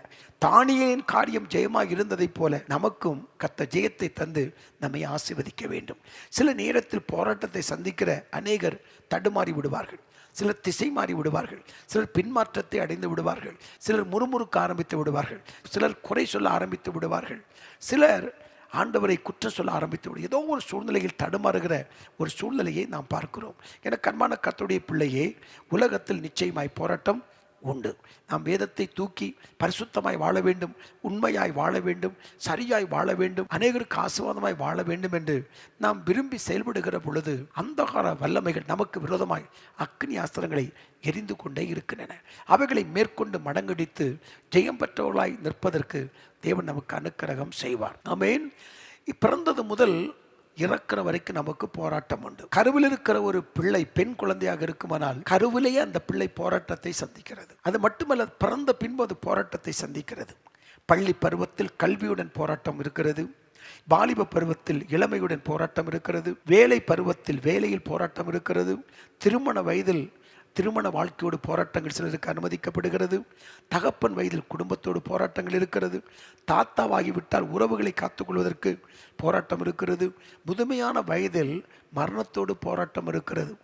தானியேலின் காரியம் ஜெயமாக இருந்ததைப் போல நமக்கும் கர்த்தர் ஜெயத்தை தந்து நம்மை ஆசீர்வதிக்க வேண்டும். சில நேரத்தில் போராட்டத்தை சந்திக்கிற அநேகர் தடுமாறி விடுவார்கள், சிலர் திசை மாறி விடுவார்கள், சிலர் பின்மாற்றத்தை அடைந்து விடுவார்கள், சிலர் முறுமுறுக்க ஆரம்பித்து விடுவார்கள், சிலர் குறை சொல்ல ஆரம்பித்து விடுவார்கள், சிலர் ஆண்டவரை குற்றம் சொல்ல ஆரம்பித்து விடு. ஏதோ ஒரு சூழ்நிலையில் தடுமாறுகிற ஒரு சூழ்நிலையை நாம் பார்க்கிறோம். எனக்கு அன்பான கர்த்தருடைய பிள்ளையே, உலகத்தில் நிச்சயமாய் போராட்டம் உண்டு. நாம் வேதத்தை தூக்கி பரிசுத்தமாய் வாழ வேண்டும், உண்மையாய் வாழ வேண்டும், சரியாய் வாழ வேண்டும், அநேகருக்கு ஆசீர்வாதமாய் வாழ வேண்டும் என்று நாம் விரும்பி செயல்படுகிற பொழுது அந்தகார வல்லமைகள் நமக்கு விரோதமாய் அக்னி அஸ்திரங்களை எரிந்து கொண்டே இருக்கின்றன. அவைகளை மேற்கொண்டு மடங்கடித்து ஜெயம் பெற்றவர்களாய் நிற்பதற்கு தேவன் நமக்கு அனுக்கிரகம் செய்வார். ஆமென். பிறந்தது முதல் இறக்கிற வரைக்கும் நமக்கு போராட்டம் உண்டு. கருவில் இருக்கிற ஒரு பிள்ளை பெண் குழந்தையாக இருக்குமானால் கருவிலேயே அந்த பிள்ளை போராட்டத்தை சந்திக்கிறது. அது மட்டுமல்ல, பிறந்த பின்பு அது போராட்டத்தை சந்திக்கிறது. பள்ளி பருவத்தில் கல்வியுடன் போராட்டம் இருக்கிறது, வாலிப பருவத்தில் இளமையுடன் போராட்டம் இருக்கிறது, வேலை பருவத்தில் வேலையில் போராட்டம் இருக்கிறது, திருமண வயதில் திருமண வாழ்க்கையோடு போராட்டங்கள் சிலருக்கு அனுமதிக்கப்படுகிறது, தகப்பன் வயதில் குடும்பத்தோடு போராட்டங்கள் இருக்கிறது, தாத்தாவாகிவிட்டால் உறவுகளை காத்துக்கொள்வதற்கு போராட்டம் இருக்கிறது, முதுமையான வயதில் மரணத்தோடு போராட்டம் இருக்கிறது,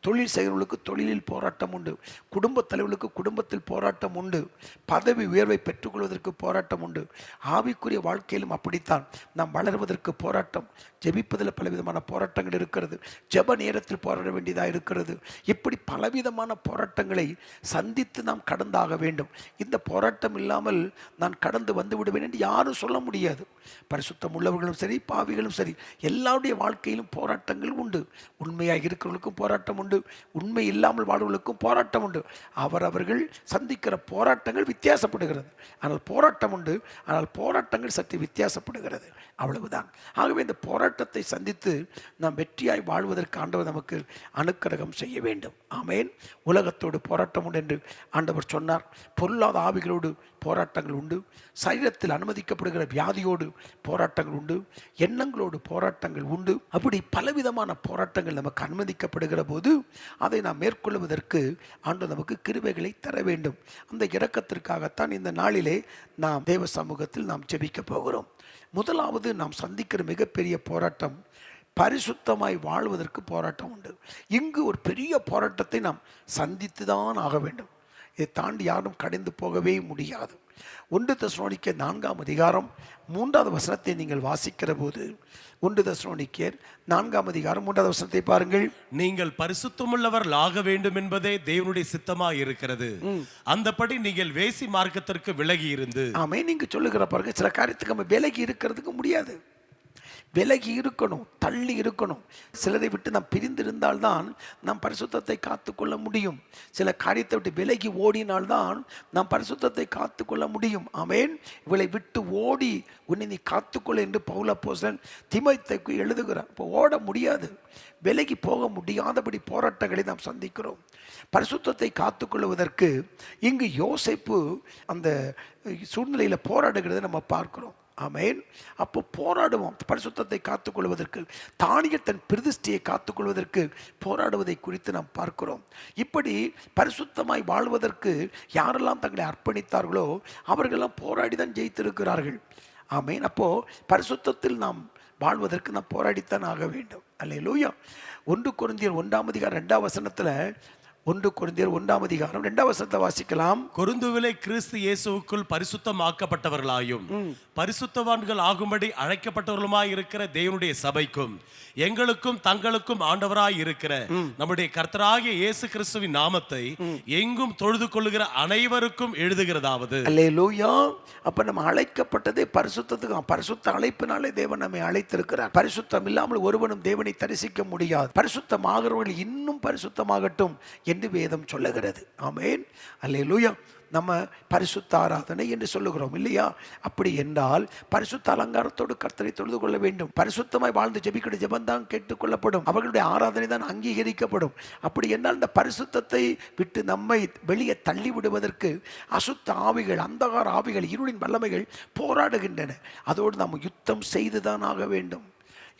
தொழில் செய்கிறவர்களுக்கு தொழிலில் போராட்டம் உண்டு, குடும்பத் தலைவர்களுக்கு குடும்பத்தில் போராட்டம் உண்டு, பதவி உயர்வை பெற்றுக்கொள்வதற்கு போராட்டம் உண்டு. ஆவிக்குரிய வாழ்க்கையிலும் அப்படித்தான். நாம் வளர்வதற்கு போராட்டம், ஜெபிப்பதில் பலவிதமான போராட்டங்கள் இருக்கிறது, ஜெப நேரத்தில் போராட வேண்டியதாக இருக்கிறது. இப்படி பலவிதமான போராட்டங்களை சந்தித்து நாம் கடந்தாக வேண்டும். இந்த போராட்டம் இல்லாமல் நான் கடந்து வந்து விடுவேன் என்று யாரும் சொல்ல முடியாது. பரிசுத்தம் உள்ளவர்களும் சரி, பாவிகளும் சரி, எல்லாருடைய வாழ்க்கையிலும் போராட்டங்கள் உண்டு. உண்மையாக இருக்கிறவர்களுக்கும் போராட்டம் உண்டு, உண்மை இல்லாமல் வாழ்வர்களுக்கும் போராட்டம் உண்டு. அவரவர்கள் சந்திக்கிற போராட்டங்கள் வித்தியாசப்படுகிறது. ஆனால் போராட்டம் உண்டு, ஆனால் போராட்டங்கள் சற்று வித்தியாசப்படுகிறது, அவ்வளவுதான். ஆகவே இந்த போராட்டத்தை சந்தித்து நாம் வெற்றியாய் வாழ்வதற்கு ஆண்டவர் நமக்கு அனுக்கிரகம் செய்ய வேண்டும். ஆமேன். உலகத்தோடு போராட்டம் உண்டு என்று ஆண்டவர் சொன்னார். பொருளாத ஆவிகளோடு போராட்டங்கள் உண்டு, சரீரத்தில் அனுமதிக்கப்படுகிற வியாதியோடு போராட்டங்கள் உண்டு, எண்ணங்களோடு போராட்டங்கள் உண்டு. அப்படி பலவிதமான போராட்டங்கள் நமக்கு அனுமதிக்கப்படுகிற போது அதை நாம் மேற்கொள்வதற்கு ஆண்டவர் நமக்கு கிருபைகளை தர வேண்டும். அந்த இரக்கத்திற்காகத்தான் இந்த நாளிலே நாம் தேவ சமூகத்தில் நாம் ஜெபிக்க போகிறோம். முதலாவது நாம் சந்திக்கிற மிகப்பெரிய போராட்டம், பரிசுத்தமாய் வாழ்வதற்கு போராட்டம் உண்டு. இங்கு ஒரு பெரிய போராட்டத்தை நாம் சந்தித்து தான் ஆக வேண்டும். இதை தாண்டி யாரும் கடந்து போகவே முடியாது. 1 தெசலோனிக்கேயர் 4ஆம் அதிகாரம் 3வது வசனத்தை நீங்கள் வாசிக்கிற போது, 1 தெசலோனிக்கேயர் 4ஆம் அதிகாரம் 3வது வசனத்தை பாருங்கள். நீங்கள் பரிசுத்தமுள்ளவர்கள் ஆக வேண்டும் என்பதே தேவனுடைய சித்தமாய் இருக்கிறது. அந்தபடி நீங்கள் வேசி மார்க்கத்திற்கு விலகி இருந்து. ஆமே, நீங்க சொல்லுகிற பாருங்க, சில காரியத்துக்கு நம்ம விலகி இருக்கிறதுக்கு முடியாது. விலகி இருக்கணும், தள்ளி இருக்கணும். சிலரை விட்டு நாம் பிரிந்திருந்தால்தான் நாம் பரிசுத்தத்தை காத்துக்கொள்ள முடியும். சில காரியத்தை விட்டு விலகி ஓடினால்தான் நாம் பரிசுத்தத்தை காத்துக்கொள்ள முடியும். ஆமென். இவளை விட்டு ஓடி உன்னை நீ காத்துக்கொள்ள என்று பவுல் அப்போஸ்தலன் தீமோத்தேயுக்கு எழுதுகிறார். இப்போ ஓட முடியாது, விலகி போக முடியாதபடி போராட்டங்களை நாம் சந்திக்கிறோம். பரிசுத்தத்தை காத்துக்கொள்வதற்கு இங்கு யோசேப்பு அந்த சூழ்நிலையில் போராடுகிறதை நம்ம பார்க்கிறோம். ஆமென். அப்போ போராடுவோம் பரிசுத்தத்தை காத்துக்கொள்வதற்கு. தானியேல் தன் பிரதிஷ்டையை காத்துக்கொள்வதற்கு போராடுவதை குறித்து நாம் பார்க்கிறோம். இப்படி பரிசுத்தமாய் வாழ்வதற்கு யாரெல்லாம் தங்களை அர்ப்பணித்தார்களோ அவர்களெல்லாம் போராடி தான் ஜெயித்திருக்கிறார்கள். ஆமென். அப்போ பரிசுத்தத்தில் நாம் வாழ்வதற்கு நாம் போராடித்தான் ஆக வேண்டும். அல்லேலூயா. 1 கொரிந்தியர் 1ஆம் அதிகாரம் 2ஆம் வசனத்தில், 1 கொரிந்தியர் 1ஆம் அதிகாரம் 2ஆம் வசனத்தை வாசிக்கலாம். கொரிந்துவிலே கிறிஸ்து இயேசுவுக்குள் பரிசுத்தமாக்கப்பட்டவர்களாயும் பரிசுத்தவான்கள் ஆகும்படி அழைக்கப்பட்டவர்களுமாய் இருக்கிற தேவனுடைய சபைக்கும் எங்களுக்கும் தங்களுக்கும் ஆண்டவராய் இருக்கிற நம்முடைய கர்த்தராகிய இயேசு கிறிஸ்துவின் நாமத்தை எங்கும் தொழுது கொள்ளுகிற அனைவருக்கும் எழுதுகிறதாவது. அல்லேலூயா. அப்ப நம்ம அழைக்கப்பட்டதே பரிசுத்தத்துக்கு. பரிசுத்த அழைப்பினாலே தேவன் நம்மை அழைத்திருக்கிறார். பரிசுத்தம் இல்லாமல் ஒருவனும் தேவனை தரிசிக்க முடியாது. பரிசுத்தமாகிறவர்கள் இன்னும் பரிசுத்தமாகட்டும் என்று வேதம் சொல்லுகிறது. ஆமென். அல்லேலூயா. நம்ம பரிசுத்த ஆராதனை என்று சொல்லுகிறோம் இல்லையா? அப்படி என்றால் பரிசுத்த அலங்காரத்தோடு கர்த்தரை தொழுது கொள்ள வேண்டும். பரிசுத்தமாய் வாழ்ந்து ஜெபிக்கிற ஜெபந்தான் கேட்டுக்கொள்ளப்படும். அவர்களுடைய ஆராதனை தான் அங்கீகரிக்கப்படும். அப்படி என்றால் இந்த பரிசுத்தத்தை விட்டு நம்மை வெளியே தள்ளி விடுவதற்கு அசுத்த ஆவிகள், அந்தகார ஆவிகள், இருளின் வல்லமைகள் போராடுகின்றன. அதோடு நாம் யுத்தம் செய்துதான் ஆக வேண்டும்.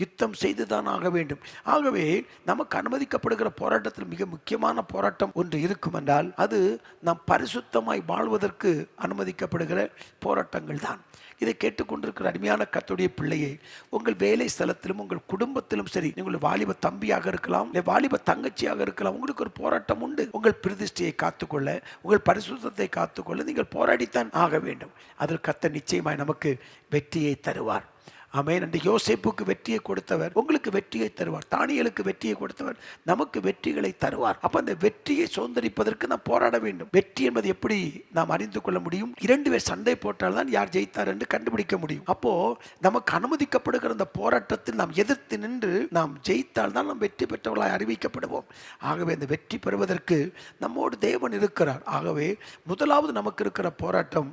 யுத்தம் செய்துதான் ஆக வேண்டும். ஆகவே நமக்கு அனுமதிக்கப்படுகிற போராட்டத்தில் மிக முக்கியமான போராட்டம் ஒன்று இருக்கும் என்றால் அது நாம் பரிசுத்தமாய் வாழ்வதற்கு அனுமதிக்கப்படுகிற போராட்டங்கள் தான். இதை கேட்டுக்கொண்டிருக்கிற அருமையான கர்த்தருடைய பிள்ளையை, உங்கள் வேலை ஸ்தலத்திலும் உங்கள் குடும்பத்திலும் சரி, நீங்கள் வாலிப தம்பியாக இருக்கலாம், இல்லை வாலிப தங்கச்சியாக இருக்கலாம், உங்களுக்கு ஒரு போராட்டம் உண்டு. உங்கள் பிரதிஷ்டையை காத்துக்கொள்ள, உங்கள் பரிசுத்தத்தை காத்துக்கொள்ள நீங்கள் போராடித்தான் ஆக வேண்டும். அதில் கர்த்தர் நிச்சயமாய் நமக்கு வெற்றியை தருவார். ஆமென். அந்த யோசேப்புக்கு வெற்றியை கொடுத்தவர் உங்களுக்கு வெற்றியை தருவார். தானியேலுக்கு வெற்றியை கொடுத்தவர் நமக்கு வெற்றிகளை தருவார். அப்ப அந்த வெற்றியை சுதந்திரிப்பதற்கு நாம் போராட வேண்டும். வெற்றி என்பது எப்படி நாம் அறிந்து கொள்ள முடியும்? 2 பேர் சண்டை போட்டால் தான் யார் ஜெயித்தார் என்று கண்டுபிடிக்க முடியும். அப்போ நமக்கு அனுமதிக்கப்படுகிற அந்த போராட்டத்தில் நாம் எதிர்த்து நின்று நாம் ஜெயித்தால் தான் நாம் வெற்றி பெற்றவர்களாய் அறிவிக்கப்படுவோம். ஆகவே அந்த வெற்றி பெறுவதற்கு நம்மோடு தேவன் இருக்கிறார். ஆகவே முதலாவது நமக்கு இருக்கிற போராட்டம்,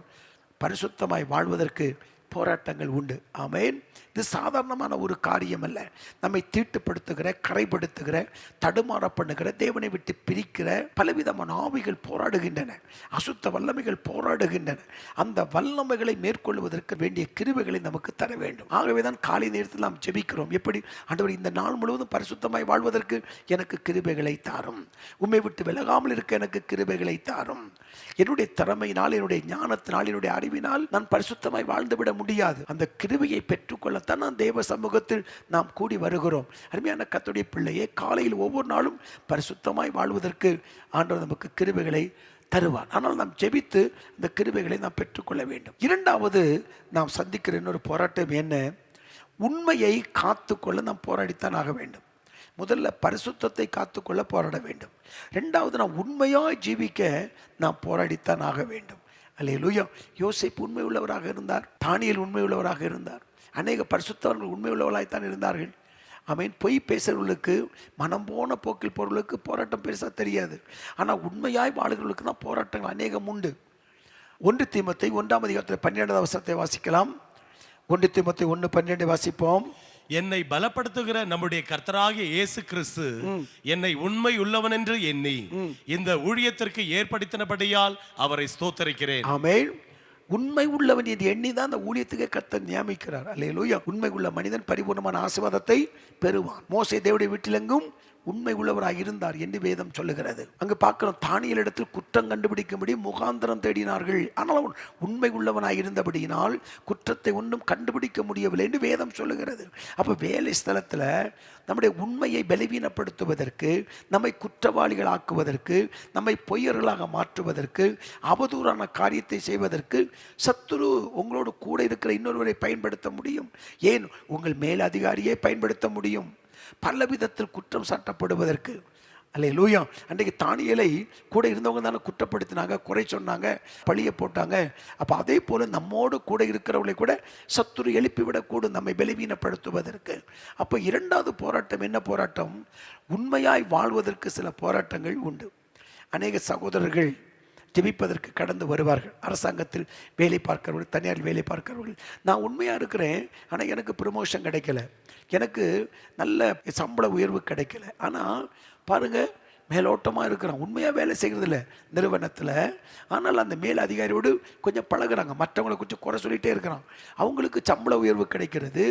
பரிசுத்தமாய் வாழ்வதற்கு போராட்டங்கள் உண்டு. ஆமென். இது சாதாரணமான ஒரு காரியம் அல்ல. நம்மை தீட்டுப்படுத்துகிற, கரைப்படுத்துகிற, தடுமாற பண்ணுகிற, தேவனை விட்டு பிரிக்கிற பலவிதமான ஆவிகள் போராடுகின்றன. அசுத்த வல்லமைகள் போராடுகின்றன. அந்த வல்லமைகளை மேற்கொள்வதற்கு வேண்டிய கிருபைகளை நமக்கு தர வேண்டும். ஆகவே தான் காலை நேரத்தில் நாம் ஜெபிக்கிறோம். எப்படி? ஆண்டவர், இந்த நாள் முழுவதும் பரிசுத்தமாய் வாழ்வதற்கு எனக்கு கிருபைகளை தாரும். உம்மை விட்டு விலகாமல் இருக்க எனக்கு கிருபைகளை தாரும். என்னுடைய திறமையினால், என்னுடைய ஞானத்தினால், என்னுடைய அறிவினால் நான் பரிசுத்தமாய் வாழ்ந்துவிட முடியாது. அந்த கிருபையை பெற்றுக்கொள்ளத்தான் நான் தேவ சமூகத்தில் நாம் கூடி வருகிறோம். அருமையான கர்த்தருடைய பிள்ளையே, காலையில் ஒவ்வொரு நாளும் பரிசுத்தமாய் வாழ்வதற்கு ஆண்டவர் நமக்கு கிருபைகளை தருவார். ஆனால் நாம் ஜெபித்து இந்த கிருபைகளை நாம் பெற்றுக்கொள்ள வேண்டும். இரண்டாவது நாம் சந்திக்கிற இன்னொரு போராட்டம் என்ன? உண்மையை காத்துக்கொள்ள நாம் போராடித்தான் ஆக வேண்டும். முதல்ல பரிசுத்தத்தை காத்துக்கொள்ள போராட வேண்டும். இரண்டாவது நாம் உண்மையாய் ஜீவிக்க நாம் போராடித்தான் ஆக வேண்டும். அல்லேலூயா. யோசேப்பு உண்மை உள்ளவராக இருந்தார். தானியேல் உண்மை உள்ளவராக இருந்தார். அநேக பரிசுத்தவர்கள் உண்மை உள்ளவர்களாய்த்தான் இருந்தார்கள். ஆமென். பொய் பேசுறவர்களுக்கு, மனம் போன போக்கில் போறவர்களுக்கு போராட்டம் பெருசாக தெரியாது. ஆனால் உண்மையாய் வாழ்கிறவர்களுக்கு தான் போராட்டங்கள் அநேகம் உண்டு. 1 தீமோத்தேயு 1ஆம் அதிகாரத்தில் 12ஆம் வசனத்தை வாசிக்கலாம். 1 தீமோத்தேயு 1:12 வாசிப்போம். என்னை பலப்படுத்துகிற நம்முடைய கர்த்தராகிய இயேசு கிறிஸ்து என்னை உண்மை உள்ளவன் என்று எண்ணி இந்த ஊழியத்திற்கு ஏற்படுத்தினபடியால் அவரை ஸ்தோத்தரிக்கிறேன். ஆமென். உண்மை உள்ளவன் என்று எண்ணி தான் அந்த ஊழியத்துக்கே கர்த்தர் நியமிக்கிறார். அல்லேலூயா. உண்மை உள்ள மனிதன் பரிபூர்ணமான ஆசீர்வாதத்தை பெறுவான். மோசே தேவனுடைய வீட்டிலெங்கும் உண்மை உள்ளவராக இருந்தார் என்று வேதம் சொல்லுகிறது. அங்கு பார்க்கிறோம், தானியேல் இடத்தில் குற்றம் கண்டுபிடிக்கும்படி முகாந்திரம் தேடினார்கள். ஆனால் அவன் உண்மை உள்ளவனாக இருந்தபடியினால் குற்றத்தை ஒன்றும் கண்டுபிடிக்க முடியவில்லை என்று வேதம் சொல்லுகிறது. அப்போ வேலை ஸ்தலத்தில் நம்முடைய உண்மையை பலவீனப்படுத்துவதற்கு, நம்மை குற்றவாளிகள் ஆக்குவதற்கு, நம்மை பொய்யர்களாக மாற்றுவதற்கு, அவதூறான காரியத்தை செய்வதற்கு சத்துரு உங்களோடு கூட இருக்கிற இன்னொருவரை பயன்படுத்த முடியும். ஏன், உங்கள் மேல் அதிகாரியை பயன்படுத்த முடியும் பல விதத்தில் குற்றம் சாட்டப்படுவதற்கு. அல்லேலூயா. அன்றைக்கு தானியேலை கூட இருந்தவங்க தானே குற்றப்படுத்தினாங்க, குறை சொன்னாங்க, பழிய போட்டாங்க. அப்போ அதே போல் நம்மோடு கூட இருக்கிறவர்களை கூட சத்துரு எழுப்பிவிடக்கூடும், நம்மை பலவீனப்படுத்துவதற்கு. அப்போ இரண்டாவது போராட்டம் என்ன போராட்டம்? உண்மையாய் வாழ்வதற்கு சில போராட்டங்கள் உண்டு. அநேக சகோதரர்கள் ஜெபிப்பதற்கு கடந்து வருவார்கள். அரசாங்கத்தில் வேலை பார்க்கிறவர்கள், தனியார் வேலை பார்க்கிறவர்கள், நான் உண்மையாக இருக்கிறேன், ஆனால் எனக்கு ப்ரமோஷன் கிடைக்கல, எனக்கு நல்ல சம்பள உயர்வு கிடைக்கல. ஆனால் பாருங்கள், மேலோட்டமாக இருக்கிறான், உண்மையாக வேலை செய்கிறதில்ல நிறுவனத்தில். ஆனால் அந்த மேல் அதிகாரியோடு கொஞ்சம் பழகுறாங்க, மற்றவங்களை கொஞ்சம் குறை சொல்லிகிட்டே இருக்கிறான், அவங்களுக்கு சம்பள உயர்வு கிடைக்கிறது,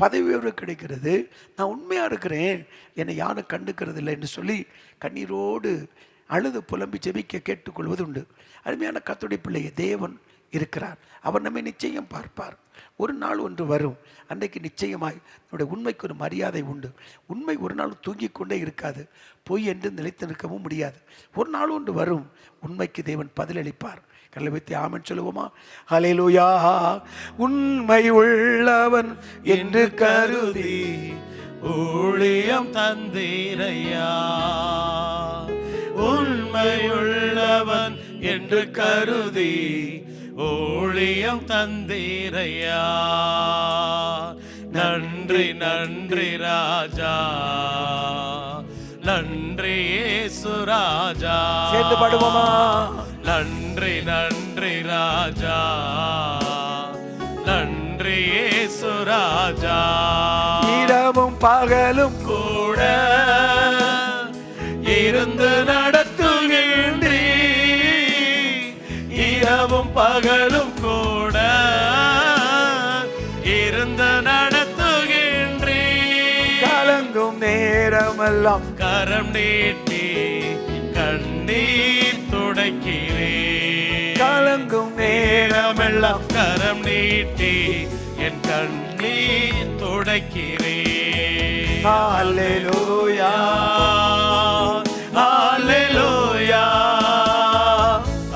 பதவி உயர்வு கிடைக்கிறது. நான் உண்மையாக இருக்கிறேன், என்னை யாரும் கண்டுக்கிறது இல்லை என்று சொல்லி கண்ணீரோடு அழுது புலம்பி ஜெபிக்க கேட்டுக்கொள்வது உண்டு. அருமையான கர்த்தருடைய பிள்ளையை, தேவன் இருக்கிறார், அவர் நம்மை நிச்சயம் பார்ப்பார். ஒரு நாள் ஒன்று வரும், அன்றைக்கு நிச்சயமாய் நம்முடைய உண்மைக்கு ஒரு மரியாதை உண்டு. உண்மை ஒரு நாள் தூங்கிக் கொண்டே இருக்காது, பொய் என்று நிலைத்து நிற்கவும் முடியாது. ஒரு நாள் ஒன்று வரும், உண்மைக்கு தேவன் பதிலளிப்பார். கல்லை வைத்து ஆமென் சொல்லுவோமா? ஹல்லேலூயா. உண்மை உள்ளவன் என்று கருதி ஊழியம் தந்தீரையா, உண்மையுள்ளவன் என்று கருதி ஊழியம் தந்தீரையா. நன்றி நன்றி ராஜா, நன்றி இயேசு ராஜா. சேர்ந்து பாடுவோமா? நன்றி நன்றி ராஜா, நன்றி இயேசு ராஜா. இரவும் பகலும் கூட இருந்து நடத்துகின்றீ, இரவும் பகலும் கூட இருந்து நடத்துகின்றீ. கலங்கும் நேரமெல்லாம் கரம் நீட்டி கண்ணீர் துடைக்கிறே, கலங்கும் நேரமெல்லாம் கரம் நீட்டி என் கண்ணீர் துடைக்கிறே. ஹல்லேலூயா, ஹல்லேலூயா,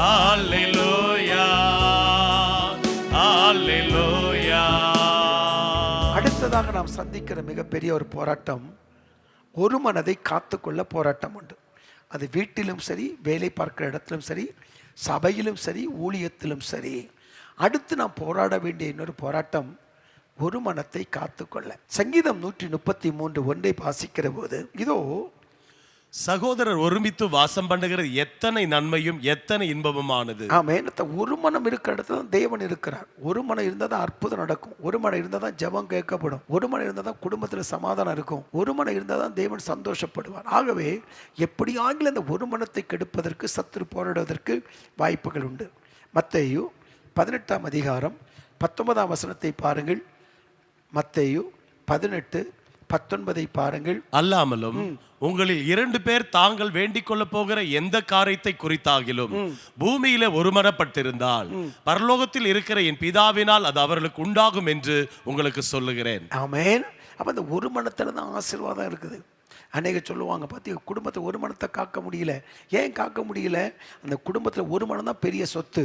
ஹல்லேலூயா, ஹல்லேலூயா. அடுத்ததாக நாம் சந்திக்கிற மிகப்பெரிய ஒரு போராட்டம், ஒரு மனதை காத்துக்கொள்ள போராட்டம் உண்டு. அது வீட்டிலும் சரி, வேலை பார்க்கிற இடத்திலும் சரி, சபையிலும் சரி, ஊழியத்திலும் சரி. அடுத்து நாம் போராட வேண்டிய இன்னொரு போராட்டம், ஒரு மனத்தை காத்துக்கொள்ள. சங்கீதம் 133:1 வாசிக்கிற போது, இதோ சகோதரர் ஒருமித்து வாசம் பண்ணுகிறது எத்தனை நன்மையும் எத்தனை இன்பமுமானது. ஆமென். ஒரு மனம் இருக்கிற இடத்துல தான் தேவன் இருக்கிறார். ஒரு மனம் இருந்தால் தான் அற்புதம் நடக்கும். ஒரு மனம் இருந்தால் தான் ஜெபம் கேட்கப்படும். ஒரு மனம் இருந்தால் தான் குடும்பத்தில் சமாதானம் இருக்கும். ஒரு மனம் இருந்தால் தான் தேவன் சந்தோஷப்படுவார். ஆகவே எப்படி ஆங்கில அந்த ஒரு மனத்தை கெடுப்பதற்கு சத்துரு போராடுவதற்கு வாய்ப்புகள் உண்டு. மத்தேயு 18:19 பாருங்கள். மத்தேயு 18:19 பாருங்கள். அல்லாமலும் உங்களில் 2 பேர் தாங்கள் வேண்டிக் கொள்ள போகிற எந்த காரியத்தை குறித்தாகிலும் பூமியில ஒருமனப்பட்டிருந்தால் பரலோகத்தில் இருக்கிற என் பிதாவினால் அது அவர்களுக்கு உண்டாகும் என்று உங்களுக்கு சொல்லுகிறேன். ஆமென். அப்ப அந்த ஒரு மனத்துல தான் ஆசீர்வாதம் இருக்குது. அநேக சொல்லுவாங்க, பார்த்தீங்க, குடும்பத்தை ஒரு மனத்தை காக்க முடியல. ஏன் காக்க முடியல? அந்த குடும்பத்தில் ஒரு மனம் தான் பெரிய சொத்து,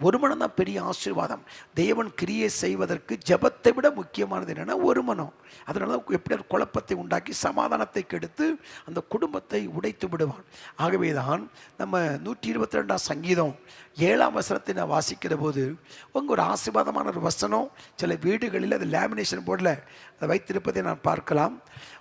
ஒரு மனம் தான் பெரிய ஆசீர்வாதம். தேவன் கிரியை செய்வதற்கு ஜெபத்தை விட முக்கியமானது என்னென்னா ஒரு மனம். அதனால தான் எப்படி குழப்பத்தை உண்டாக்கி சமாதானத்தை கெடுத்து அந்த குடும்பத்தை உடைத்து விடுவான். ஆகவே தான் நம்ம 122 சங்கீதம் 7 நான் வாசிக்கிற போது உங்கள் ஒரு ஆசீர்வாதமான ஒரு வசனம் சில வீடுகளில் அது லேமினேஷன் போர்டில் அதை வைத்திருப்பதை நான் பார்க்கலாம்.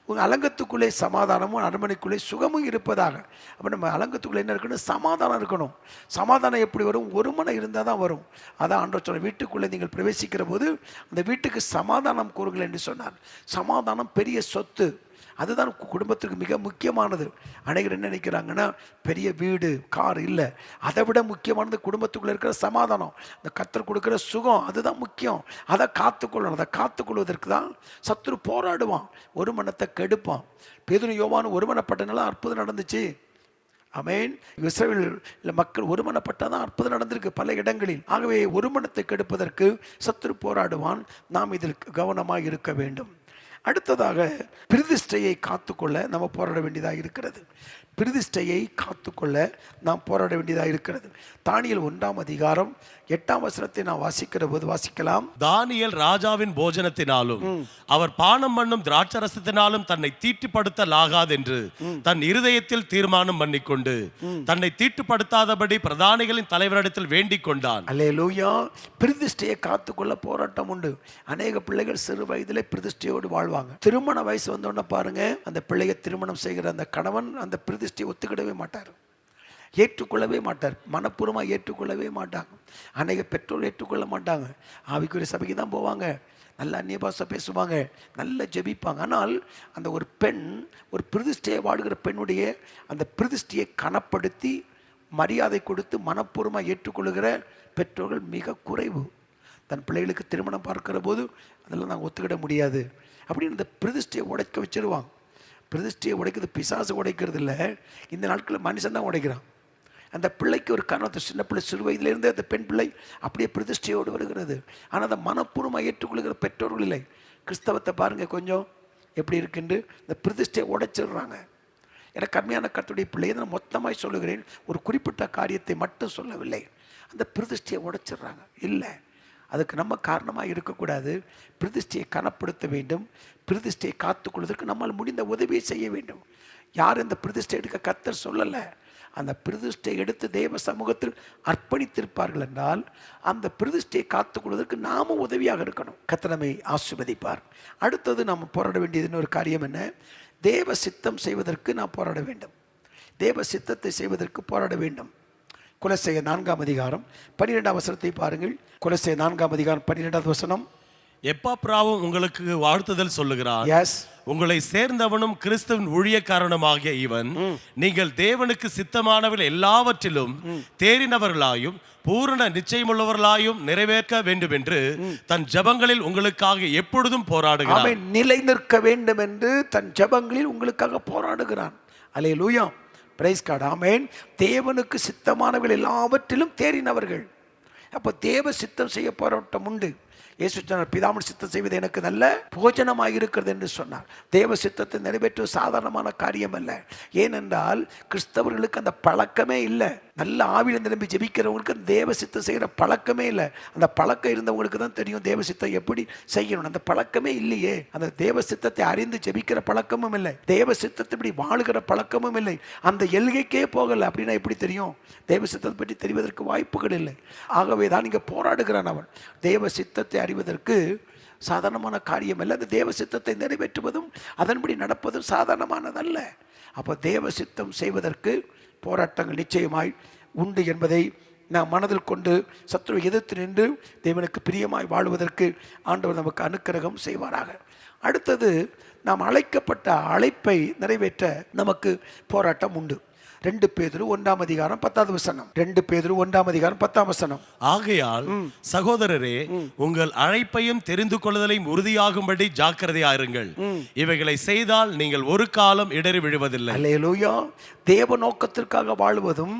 உங்கள் அலங்கத்துக்குள்ளே சமாதானமும் அரண்மனைக்குள்ளே சுகமும் இருப்பதாக. அப்போ நம்ம அலங்கத்துக்குள்ளே என்ன இருக்கணும்? சமாதானம் இருக்கணும். சமாதானம் எப்படி வரும்? ஒரு மனம் இருந்தால் தான் வரும். அதான் ஆண்டவர் சொன்ன, வீட்டுக்குள்ளே நீங்கள் பிரவேசிக்கிற போது அந்த வீட்டுக்கு சமாதானம் கூறுங்கள் என்று சொன்னார். சமாதானம் பெரிய சொத்து. அதுதான் குடும்பத்திற்கு மிக முக்கியமானது. அனைவர் என்ன நினைக்கிறாங்கன்னா, பெரிய வீடு கார் இல்லை, அதை விட முக்கியமானது குடும்பத்துக்குள்ளே இருக்கிற சமாதானம், இந்த கர்த்தர் கொடுக்குற சுகம், அதுதான் முக்கியம். அதை காத்துக்கொள்ளணும். அதை காத்துக்கொள்வதற்கு தான் சத்துரு போராடுவான், ஒரு மனத்தை கெடுப்பான். பேதுரு யோவான் ஒருமனப்பட்டனால அற்புதம் நடந்துச்சு. ஆமென். இஸ்ரவேல் மக்கள் ஒருமனப்பட்டால் தான் அற்புதம் நடந்திருக்கு பல இடங்களில். ஆகவே ஒருமனத்தை கெடுப்பதற்கு சத்துரு போராடுவான். நாம் இதில் கவனமாக இருக்க வேண்டும். அடுத்ததாக பிரதிஷ்டையை காத்துக்கொள்ள நம்ம போராட வேண்டியதாக இருக்கிறது. பிரதிஷ்டையை காத்துக்கொள்ள நாம் போராட வேண்டியதாக இருக்கிறது. தானியேல் 1ஆம் அதிகாரம் 8ஆம் வசனத்தை நான் வாசிக்கிற போது வாசிக்கலாம். தானியேல் ராஜாவின் போஜனத்தினாலும் அவர் பானம் பண்ணும் திராட்சரசத்தினாலும் தன்னை தீட்டுப்படுத்தலாகாது என்று தன் இருதயத்தில் தீர்மானம் பண்ணிக்கொண்டு தன்னை தீட்டுப்படுத்தாதபடி பிரதானிகளின் தலைவரிடத்தில் வேண்டிக் கொண்டான். அல்லேலூயா. பிரதிஷ்டையை காத்துக்கொள்ள போராட்டம் உண்டு. அநேக பிள்ளைகள் சிறு வயதிலே பிரதிஷ்டையோடு வாழ்வாங்க. திருமண வயசு வந்தோடனே பாருங்க, அந்த பிள்ளையை திருமணம் செய்கிற அந்த கணவன் அந்த பிரதிஷ்டையை ஒத்துக்கிடவே மாட்டார், ஏற்றுக்கொள்ளவே மாட்டார், மனப்பூர்வமாக ஏற்றுக்கொள்ளவே மாட்டாங்க. அநேக பெற்றோர் ஏற்றுக்கொள்ள மாட்டாங்க. ஆவிக்குரிய சபைக்கு தான் போவாங்க, நல்ல அந்நிய பாஷை பேசுவாங்க, நல்ல ஜெபிப்பாங்க. ஆனால் அந்த ஒரு பெண், ஒரு பிரதிஷ்டையை வாடுகிற பெண்ணுடைய அந்த பிரதிஷ்டையை கனப்படுத்தி மரியாதை கொடுத்து மனப்பூர்வமாக ஏற்றுக்கொள்ளுகிற பெற்றோர்கள் மிக குறைவு. தன் பிள்ளைகளுக்கு திருமணம் பார்க்கிற போது அதெல்லாம் நாங்கள் ஒத்துக்கிட முடியாது அப்படின்னு இந்த பிரதிஷ்டையை உடைக்க வச்சிருவாங்க. பிரதிஷ்டையை உடைக்கிறது பிசாசு உடைக்கிறது இல்லை, இந்த நாட்களில் மனுஷன் தான் உடைக்கிறான். அந்த பிள்ளைக்கு ஒரு காரணத்தை, சின்ன பிள்ளை சிறு வயதிலிருந்து அந்த பெண் பிள்ளை அப்படியே பிரதிஷ்டையோடு வருகிறது. ஆனால் அதை மனப்பூர்வமாக ஏற்றுக்கொள்கிற பெற்றோர்கள் இல்லை. கிறிஸ்தவத்தை பாருங்கள் கொஞ்சம் எப்படி இருக்குன்னு இந்த பிரதிஷ்டையை உடைச்சிடுறாங்க. எனக்கு கம்மியான கர்த்தருடைய பிள்ளையை நான் மொத்தமாக சொல்லுகிறேன், ஒரு குறிப்பிட்ட காரியத்தை மட்டும் சொல்லவில்லை. அந்த பிரதிஷ்டையை உடைச்சிடுறாங்க. இல்லை, அதுக்கு நம்ம காரணமாக இருக்கக்கூடாது. பிரதிஷ்டையை கனப்படுத்த வேண்டும். பிரதிஷ்டையை காத்துக்கொள்வதற்கு நம்மால் முடிந்த உதவியை செய்ய வேண்டும். யார் இந்த பிரதிஷ்டை எடுக்க கர்த்தர் சொல்லலை. அந்த பிரதிஷ்டை எடுத்து தேவ சமூகத்தில் அர்ப்பணித்திருப்பார்கள் என்றால் அந்த பிரதிஷ்டையை காத்துக்கொள்வதற்கு நாமும் உதவியாக இருக்கணும். கர்த்தர் நம்மை ஆசீர்வதிப்பார். அடுத்தது நாம் போராட வேண்டியது இன்னொரு காரியம் என்ன? தேவ சித்தம் செய்வதற்கு நாம் போராட வேண்டும். தேவ சித்தத்தை செய்வதற்கு போராட வேண்டும். கொலோசையர் 4ஆம் அதிகாரம் 12ஆம் வசனத்தை பாருங்கள். கொலோசையர் 4ஆம் அதிகாரம் 12ஆவது வசனம். எப்பாப்ராவும் உங்களுக்கு வாழ்த்துதல் சொல்லுகிறான். எஸ். உங்களை சேர்ந்தவனும் கிறிஸ்துவின் ஊழியக்காரனுமாகிய இவன் நீங்கள் தேவனுக்கு சித்தமானவர்கள் எல்லாவற்றிலும் தேறினவர்களாயும் பூரண நிச்சயமுள்ளவர்களாயும் நிறைவேற்ற வேண்டும் என்று தன் ஜெபங்களில் உங்களுக்காக எப்பொழுதும் போராடுகிறான். நிலை நிற்க வேண்டும் என்று தன் ஜெபங்களில் உங்களுக்காக போராடுகிறான். அல்லேலூயா. Price God. ஆமென். தேவனுக்கு சித்தமானவர்கள் எல்லாவற்றிலும் தேறினவர்கள். அப்போ தேவ சித்தம் செய்ய போராட்டம் உண்டு. இயேசு சொன்னார், பிதாவின் சித்தம் செய்வது எனக்கு நல்ல போஜனமாக இருக்கிறது என்று சொன்னார். தேவ சித்தத்தை நிறைவேற்றுவது சாதாரணமான காரியம் அல்ல. ஏனென்றால் கிறிஸ்தவர்களுக்கு அந்த பழக்கமே இல்லை. நல்ல ஆவியில் நிரம்பி ஜெபிக்கிறவங்களுக்கு அந்த தேவ சித்தம் செய்கிற பழக்கமே இல்லை. அந்த பழக்கம் இருந்தவங்களுக்கு தான் தெரியும் தேவ சித்தம் எப்படி செய்யணும். அந்த பழக்கமே இல்லையே. அந்த தேவ சித்தத்தை அறிந்து ஜெபிக்கிற பழக்கமும் இல்லை, தேவ சித்தத்தை இப்படி வாழுகிற பழக்கமும் இல்லை. அந்த எல்கைக்கே போகலை அப்படின்னா எப்படி தெரியும்? தேவ சித்தத்தை பற்றி தெரிவதற்கு வாய்ப்புகள் இல்லை. ஆகவே தான் இங்கே போராடுகிறான் அவன். தேவ சித்தத்தை அறிவதற்கு சாதாரணமான காரியம் அல்ல. அந்த தேவ சித்தத்தை நிறைவேற்றுவதும் அதன்படி நடப்பதும் சாதாரணமானதல்ல. அப்போ தேவ சித்தம் செய்வதற்கு போராட்டங்கள் நிச்சயமாய் உண்டு என்பதை நாம் மனதில் கொண்டு சத்துருவை எதிர்த்து நின்று தேவனுக்கு பிரியமாய் வாழுவதற்கு ஆண்டவர் நமக்கு அனுக்கிரகம் செய்வாராக. அடுத்தது, நாம் அழைக்கப்பட்ட அழைப்பை நிறைவேற்ற நமக்கு போராட்டம் உண்டு. 2 பேதுரு 1ஆம் அதிகாரம் 10வது வசனம். 2 பேதுரு 1ஆம் அதிகாரம் 10ஆம் வசனம். ஆகையால் சகோதரரே, உங்கள் அழைப்பையும் தெரிந்து கொள்ளுதலையும் உறுதியாகும்படி ஜாக்கிரதையாயிருங்கள். இவைகளை செய்தால் நீங்கள் ஒரு காலம் இடறி விழுவதில்லை. அல்லேலூயா. தேவ நோக்கத்திற்காக வாழ்வதும்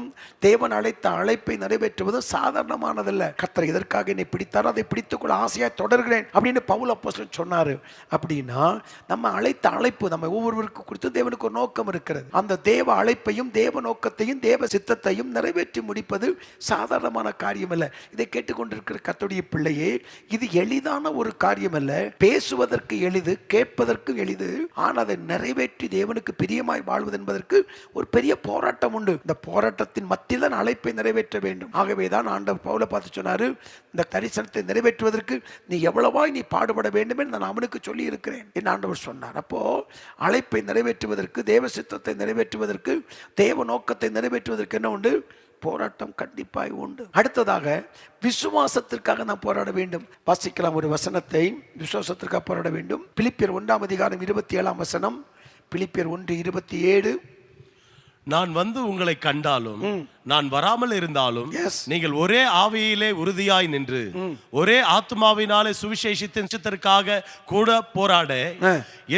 தேவன் அழைத்த அழைப்பை நிறைவேற்றுவதும் சாதாரணமானதல்ல. கர்த்தர் எதற்காக என்னை பிடித்தாரோ அதை பிடித்துக்கொள்ள ஆசையாக தொடர்கிறேன் அப்படின்னு பவுல் அப்போஸ்தலன் சொன்னார். அப்படின்னா நம்ம அழைத்த அழைப்பு நம்ம ஒவ்வொருவருக்கு குறித்து தேவனுக்கு ஒரு நோக்கம் இருக்கிறது. அந்த தேவ அழைப்பையும் தேவ நோக்கத்தையும் தேவ சித்தத்தையும் நிறைவேற்றி முடிப்பது சாதாரணமான காரியம் அல்ல. இதை கேட்டுக்கொண்டிருக்கிற கர்த்தருடைய பிள்ளையே, இது எளிதான ஒரு காரியம் அல்ல. பேசுவதற்கு எளிது, கேட்பதற்கு எளிது. ஆனால் அதை நிறைவேற்றி தேவனுக்கு பிரியமாய் வாழ்வது என்பதற்கு ஒரு பெரிய போராட்டம் உண்டு. இந்த போராட்டத்தின் மத்தியில் தான் அழைப்பை நிறைவேற்ற வேண்டும். ஆகவே தான் ஆண்டவர் பவுலை பார்த்து சொன்னாரு, இந்த தரிசனத்தை நிறைவேற்றுவதற்கு நீ எவ்வளவாய் நீ பாடுபட வேண்டும் என்று நான் அவனுக்கு சொல்லி இருக்கிறேன் என்று ஆண்டவர் சொன்னார். அப்போ அழைப்பை நிறைவேற்றுவதற்கு, தேவ சித்தத்தை நிறைவேற்றுவதற்கு, தேவ நோக்கத்தை நிறைவேற்றுவதற்கு என்ன உண்டு? போராட்டம் கண்டிப்பாய் உண்டு. அடுத்ததாக, விசுவாசத்திற்காக நாம் போராட வேண்டும். வாசிக்கலாம் ஒரு வசனத்தை. விசுவாசத்திற்காக போராட வேண்டும். பிலிப்பியர் 1ஆம் அதிகாரம் 27ஆம் வசனம். பிலிப்பியர் 1:27. நான் வந்து உங்களை கண்டாலும் நான் வராமல் இருந்தாலும் Yes. நீங்கள் ஒரே ஆவியிலே உறுதியாய் நின்று ஒரே ஆத்மாவினாலே சுவிசேஷத்திற்காக கூட போராட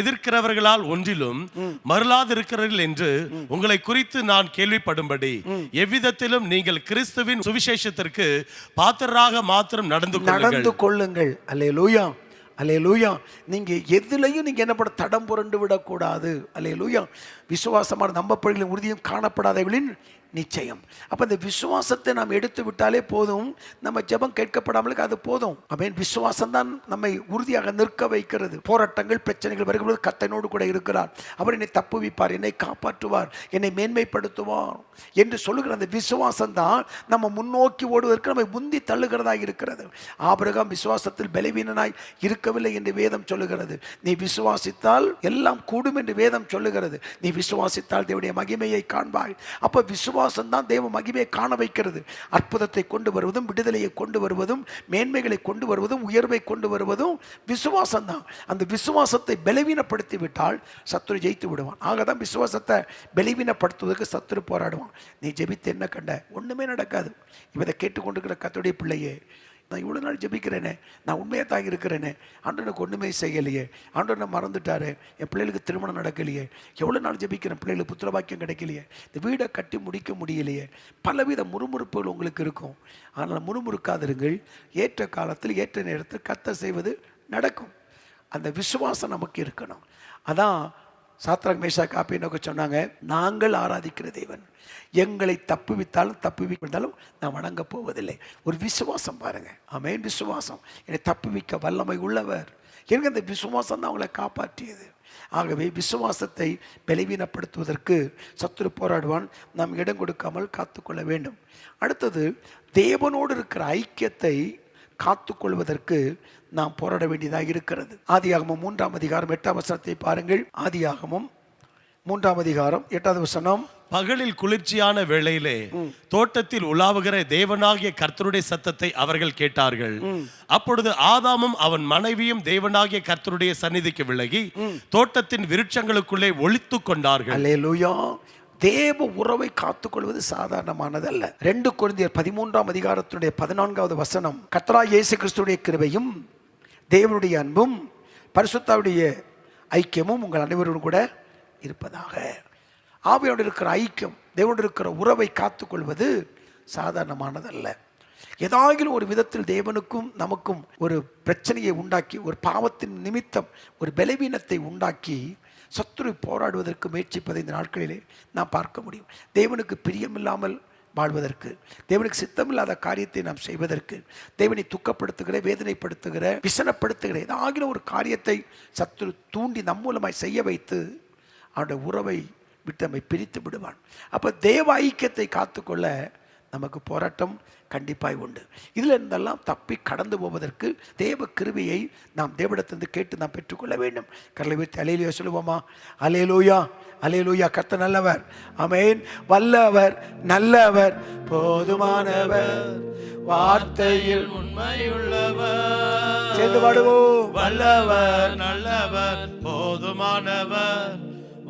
எதிர்க்கிறவர்களால் ஒன்றிலும் மறுலாதிருக்கிறீர்கள் என்று உங்களை குறித்து நான் கேள்விப்படும்படி எவ்விதத்திலும் நீங்கள் கிறிஸ்துவின் சுவிசேஷத்திற்கு பாத்திரராக மாத்திரம் நடந்து கொள்ளுங்கள். அல்லேலூயா, அல்லேலூயா. நீங்க எதுலையும் நீங்க என்ன பண்ண தடம் புரண்டு விடக்கூடாது. அல்லேலூயா. விசுவாசமான நம்பப்படுகளின் உறுதியும் காணப்படாதவர்களின் நிச்சயம். அப்ப இந்த விசுவாசத்தை நாம் எடுத்து விட்டாலே போதும், நம்ம ஜெபம் கேட்கப்படாமலுக்கு அது போதும். ஆமென். விசுவாசம் தான் நம்மை உறுதியாக நிற்க வைக்கிறது. போராட்டங்கள் பிரச்சனைகள் வரும்போது கர்த்தனோடு கூட இருக்கிறார், அவர் என்னை தப்புவிப்பார், என்னை காப்பாற்றுவார், என்னை மேன்மைப்படுத்துவார் என்று சொல்லுகிற அந்த விசுவாசம் தான் நம்ம முன்னோக்கி ஓடுவதற்கு நம்மை முந்தி தள்ளுகிறதாக இருக்கிறது. ஆபிரகாம் விசுவாசத்தில் பலவீனனாய் இருக்கவில்லை என்று வேதம் சொல்லுகிறது. நீ விசுவாசித்தால் எல்லாம் கூடும் என்று வேதம் சொல்லுகிறது. நீ விசுவாசித்தால் தேவனுடைய மகிமையை காண்பாய். அப்ப விசுவாசம் தான் தேவ மகிமையை காண வைக்கிறது. அற்புதத்தை கொண்டு வருவதும் விடுதலையை கொண்டு வருவதும் மேன்மைகளை கொண்டு வருவதும் உயர்வை கொண்டு வருவதும் விசுவாசம் தான். அந்த விசுவாசத்தை பலவீனப்படுத்தி விட்டால் சத்துரு ஜெயித்து விடுவான். ஆகதான் விசுவாசத்தை பலவீனப்படுத்துவதற்கு சத்துரு போராடுவான். நீ ஜெபித்து என்ன கண்ட? ஒண்ணுமே நடக்காது. இவரை கேட்டுக்கொண்டிருக்கிற கர்த்தருடைய பிள்ளையே, நான் இவ்வளோ நாள் ஜெபிக்கிறேனே, நான் உண்மையாக தான் இருக்கிறேனே, ஆண்டவர் எனக்கு ஒன்றுமே செய்யலையே, ஆண்டவர் நான் மறந்துட்டாரு, என் பிள்ளைகளுக்கு திருமணம் நடக்கலையே, எவ்வளோ நாள் ஜெபிக்கிறேன், பிள்ளைகளுக்கு புத்திரபாக்கியம் கிடைக்கலையே, இந்த வீடை கட்டி முடிக்க முடியலையே, பலவித முறுமுறுப்புகள் உங்களுக்கு இருக்கும். ஆனால் முறுமுறுக்காதிருங்கள். ஏற்ற காலத்தில் ஏற்ற நேரத்தில் கர்த்தர் செய்வது நடக்கும். அந்த விசுவாசம் நமக்கு இருக்கணும். அதான் சாத்ராக் மேஷாக் ஆபேத்நேகோ சொன்னாங்க, நாங்கள் ஆராதிக்கிற தேவன் எங்களை தப்புவித்தாலும் தப்புவித்தாலும் நான் வணங்க போவதில்லை. ஒரு விசுவாசம் பாருங்க. ஆமென். விசுவாசம் என்னை தப்புவிக்க வல்லமை உள்ளவர். எனக்கு அந்த விசுவாசம் தான் அவங்களை காப்பாற்றியது. ஆகவே விசுவாசத்தை பலவீனப்படுத்துவதற்கு சத்துரு போராடுவான். நாம் இடம் கொடுக்காமல் காத்துக்கொள்ள வேண்டும். அடுத்தது, தேவனோடு இருக்கிற ஐக்கியத்தை காத்துக்கொள்வதற்கு நாம் போராட வேண்டியதாக இருக்கிறது. ஆதியாகமம் 3:8 பாருங்கள். ஆதியாகமம் 3:8. பகலில் குளிர்ச்சியான வேளையிலே தோட்டத்தில் உலாவுகிற தேவனாகிய கர்த்தருடைய சத்தத்தை அவர்கள் கேட்டார்கள். அப்பொழுது ஆதாமும் அவன் மனைவியும் தேவனாகிய கர்த்தருடைய சந்நிதிக்கு விலகி தோட்டத்தின் விருட்சங்களுக்குள்ளே ஒளித்துக் கொண்டார்கள். அல்லேலூயா. தேவ உறவை காத்துக்கொள்வது சாதாரணமானதல்ல. 2 கொரிந்தியர் 13:14 கர்த்தராகிய இயேசு கிறிஸ்துவுடைய கிருபையும் தேவனுடைய அன்பும் பரிசுத்தாவுடைய ஐக்கியமும் உங்கள் அனைவரும் கூட இருப்பதாக. ஆவியோடு இருக்கிற ஐக்கியம், தேவனோடு இருக்கிற உறவை காத்துக்கொள்வது சாதாரணமானதல்ல. ஏதாகிலும் ஒரு விதத்தில் தேவனுக்கும் நமக்கும் ஒரு பிரச்சனையை உண்டாக்கி, ஒரு பாவத்தின் நிமித்தம் ஒரு பலவீனத்தை உண்டாக்கி சத்துரு போராடுவதற்கு முயற்சிப்பதை இந்த நாட்களிலே நாம் பார்க்க முடியும். தேவனுக்கு பிரியமில்லாமல் வாழ்வதற்கு, தேவனுக்கு சித்தமில்லாத காரியத்தை நாம் செய்வதற்கு, தேவனை துக்கப்படுத்துகிற, வேதனைப்படுத்துகிற, விசனப்படுத்துகிற ஏதாகிலும் ஒரு காரியத்தை சத்துரு தூண்டி நம் மூலமாய் செய்ய வைத்து அவனுடைய உறவை விட்டு நம்மை பிரித்து விடுவான். அப்போ தேவ ஐக்கியத்தை காத்துக்கொள்ள நமக்கு போராட்டம் கண்டிப்பாய் உண்டு. இதில் இருந்தெல்லாம் தப்பி கடந்து போவதற்கு தேவ கிருபையை நாம் தேவனிடத்திலிருந்து கேட்டு நாம் பெற்றுக்கொள்ள வேண்டும். கரலை வைத்து அல்லேலூயா சொல்லுவோமா? அல்லேலூயா, அல்லேலூயா. கர்த்தர் நல்லவர், ஆமென். வல்லவர், நல்லவர், போதுமானவர், வார்த்தையில் உண்மையுள்ளவர். சேர்ந்து பாடுவோம். வல்லவர், நல்லவர், போதுமானவர்,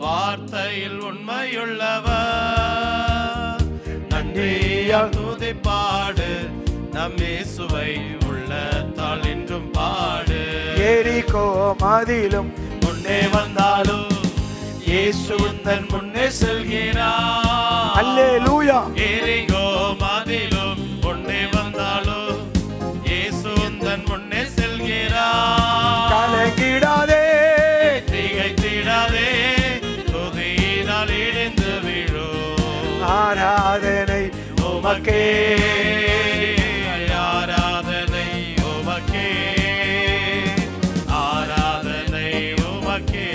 வார்த்தையில் உண்மையுள்ளவர். நன்றியா துதிப்பாடு, நம் இயேசுவை உள்ளத்தால் என்றும் பாடு. எரிகோ மதிலும் முன்னே வந்தாலும் இயேசு உந்தன் முன்னே செல்கிறார். அல்லேலூயா. எரிகோ மதிலும் முன்னே வந்தாலும் இயேசு உந்தன் முன்னே செல்கிறார். கலங்கிடாதே, திகைத்திடாதே, துதியினால் இடிந்து விழும். ஆராதனை உமக்கே, ஆராதனை உமக்கே, ஆராதனை உமக்கே,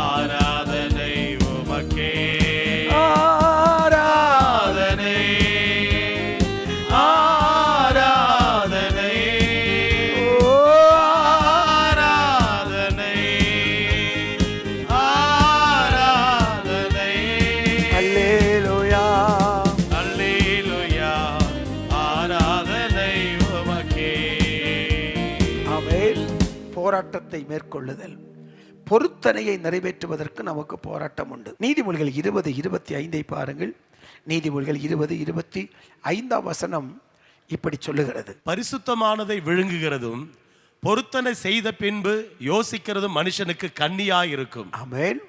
ஆராதனை உமக்கே, ஆராதனை, ஆராதனை, ஆராதனை, ஆராதனை. அல்லேலூயா, அல்லேலூயா, ஆராதனை உமக்கே. ஆமென். போராட்டத்தை மேற்கொள்ளுதல், பொருத்தனையை நிறைவேற்றுவதற்கு நமக்கு போராட்டம் உண்டு. நீதிமொழிகள் 20:25 பாருங்கள். நீதிமொழிகள் 20:25 இப்படி சொல்லுகிறது, பரிசுத்தமானதை விழுங்குகிறதும் பொருத்தனை செய்த பின்பு யோசிக்கிறதும் மனுஷனுக்கு கண்ணியாயிருக்கும். ஆமென்.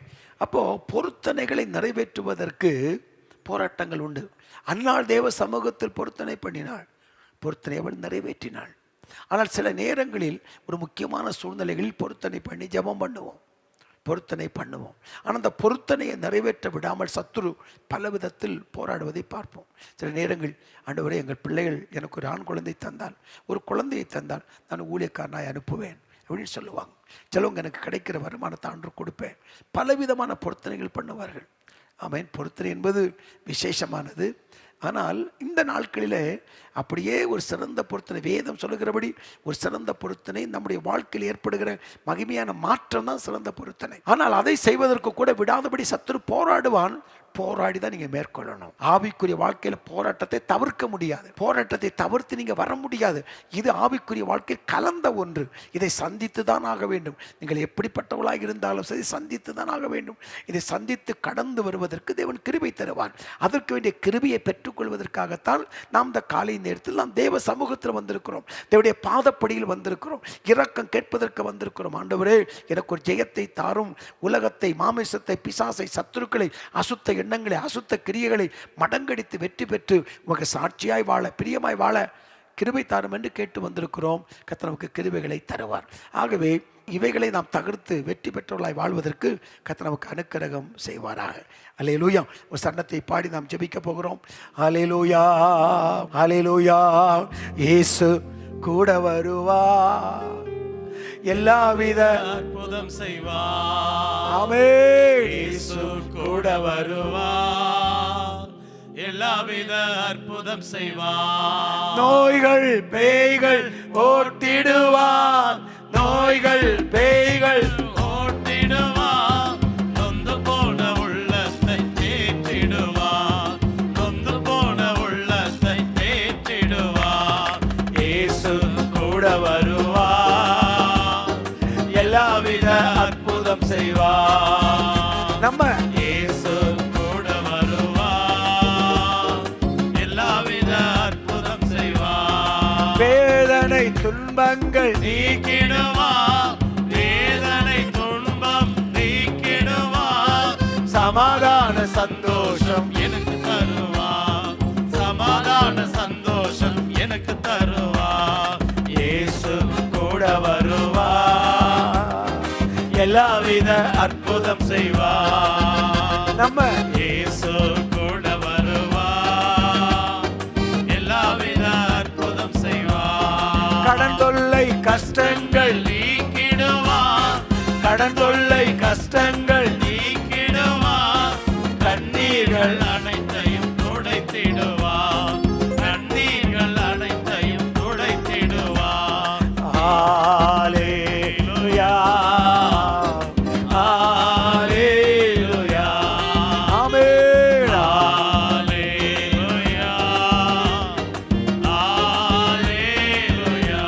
அப்போ பொருத்தனைகளை நிறைவேற்றுவதற்கு போராட்டங்கள் உண்டு. அன்னாள் தேவ சமூகத்தில் பொருத்தனை பண்ணினாள், பொருத்தனை அவள் நிறைவேற்றினாள். ஆனால் சில நேரங்களில் ஒரு முக்கியமான சூழ்நிலைகளில் பொருத்தனை பண்ணி ஜெபம் பண்ணுவோம், பொருத்தனை பண்ணுவோம். ஆனால் அந்த பொருத்தனையை நிறைவேற்ற விடாமல் சத்துரு பல விதத்தில் போராடுவதை பார்ப்போம். சில நேரங்கள், ஆண்டவரே எங்கள் பிள்ளைகள் எனக்கு ஒரு ஆண் குழந்தை தந்தால், ஒரு குழந்தையை தந்தால் நான் ஊழியக்காரனாய் அனுப்புவேன் அப்படின்னு சொல்லுவாங்க. சிலவங்க எனக்கு கிடைக்கிற வருமானத்தை ஆண்டு கொடுப்பேன். பலவிதமான பொருத்தனைகள் பண்ணுவார்கள். ஆமென். பொருத்தனை என்பது விசேஷமானது. ஆனால் இந்த நாட்களில் அப்படியே ஒரு சிறந்த பொருத்தனை, வேதம் சொல்லுகிறபடி ஒரு சிறந்த பொருத்தனை, நம்முடைய வாழ்க்கையில் ஏற்படுகிற மகிமையான மாற்றம் தான் சிறந்த பொருத்தனை. ஆனால் அதை செய்வதற்கு கூட விடாதபடி சத்துரு போராடுவான். போராடி தான் நீங்க மேற்கொள்ளணும். ஆவிக்குரிய வாழ்க்கையில போராட்டத்தை தவிர்க்க முடியாது, போராட்டத்தை தவிர்த்து நீங்க வர முடியாது. இது ஆவிக்குரிய வாழ்க்கையில் கலந்த ஒன்று. இதை சந்தித்து தான் ஆக வேண்டும். நீங்கள் எப்படிப்பட்டவளாக இருந்தாலும் சரி, சந்தித்து தான் ஆக வேண்டும். இதை சந்தித்து கடந்து வருவதற்கு தேவன் கிருபை தருவார். அதற்கு வேண்டிய கிருபையை பெற்றுக்கொள்வதற்காகத்தான் நாம் இந்த காலை நேரத்தில் நாம் தேவ சமூகத்தில் வந்திருக்கிறோம், தேவனுடைய பாதப்படியில் வந்திருக்கிறோம், இரக்கம் கேட்பதற்கு வந்திருக்கிறோம். ஆண்டவரே எனக்கு ஒரு ஜெயத்தை தாரும், உலகத்தை, மாமிசத்தை, பிசாசை, சத்துருக்களை, அசுத்த எண்ணங்களை, அசுத்த கிரியைகளை மடங்கடித்து வெற்றி பெற்று உமக்கு சாட்சியாய் வாழ, பிரியமாய் வாழ கிருபை தாரும் என்று கேட்டு வந்திருக்கிறோம். கர்த்தர் நமக்கு கிருபைகளை தருவார். ஆகவே இவைகளை நாம் தகர்த்து வெற்றி பெற்றவர்களாய் வாழ்வதற்கு கர்த்தர் நமக்கு அனுக்கிரகம் செய்வாராக. அல்லேலூயா. ஒரு சரணத்தை பாடி நாம் ஜெபிக்க போகிறோம். அல்லேலூயா, அல்லேலூயா. இயேசு கூட வருவார், எல்லாவித அற்புதம் செய்வார். ஆமென். இயேசு கூட வருவார், எல்லாவித அற்புதம் செய்வார். நோய்கள் பேய்கள் ஓட்டிடுவார், நோய்கள் பேய்கள் ஓட்டிடுவார். நொந்து போன உள்ளத்தை தேற்றிடுவார், நொந்து போன உள்ளத்தை தேற்றிடுவார். இயேசு கூட வருவார், எல்லாவித அற்புதம் செய்வார். நம்ம இயேசு கூட வருவார், எல்லாவித அற்புதம் செய்வார். வேதனை துன்பங்கள் நீக்கிடுவார், வேதனை துன்பம் நீக்கிடுவார். சமாதான சந்தோஷம் எனக்கு தருவார், சமாதான சந்தோஷம் எனக்கு தருவார். இயேசு கூட வருவார், எல்லாவித அற்புதம் செய்வார். நம்ம இயேசு கூட வருவார், எல்லாவித அற்புதம் செய்வார். கடன் தொல்லை கஷ்டங்கள் நீக்கிடுவார், கடன் தொல்லை கஷ்டங்கள் நீக்கிடுவார். கண்ணீர்கள் அனைத்தையும் துடைத்திடுவார், கண்ணீர்கள் அனைத்தையும் துடைத்திடுவார். ஹalleluya, ஹalleluya. ஆமென். ஹalleluya, ஹalleluya.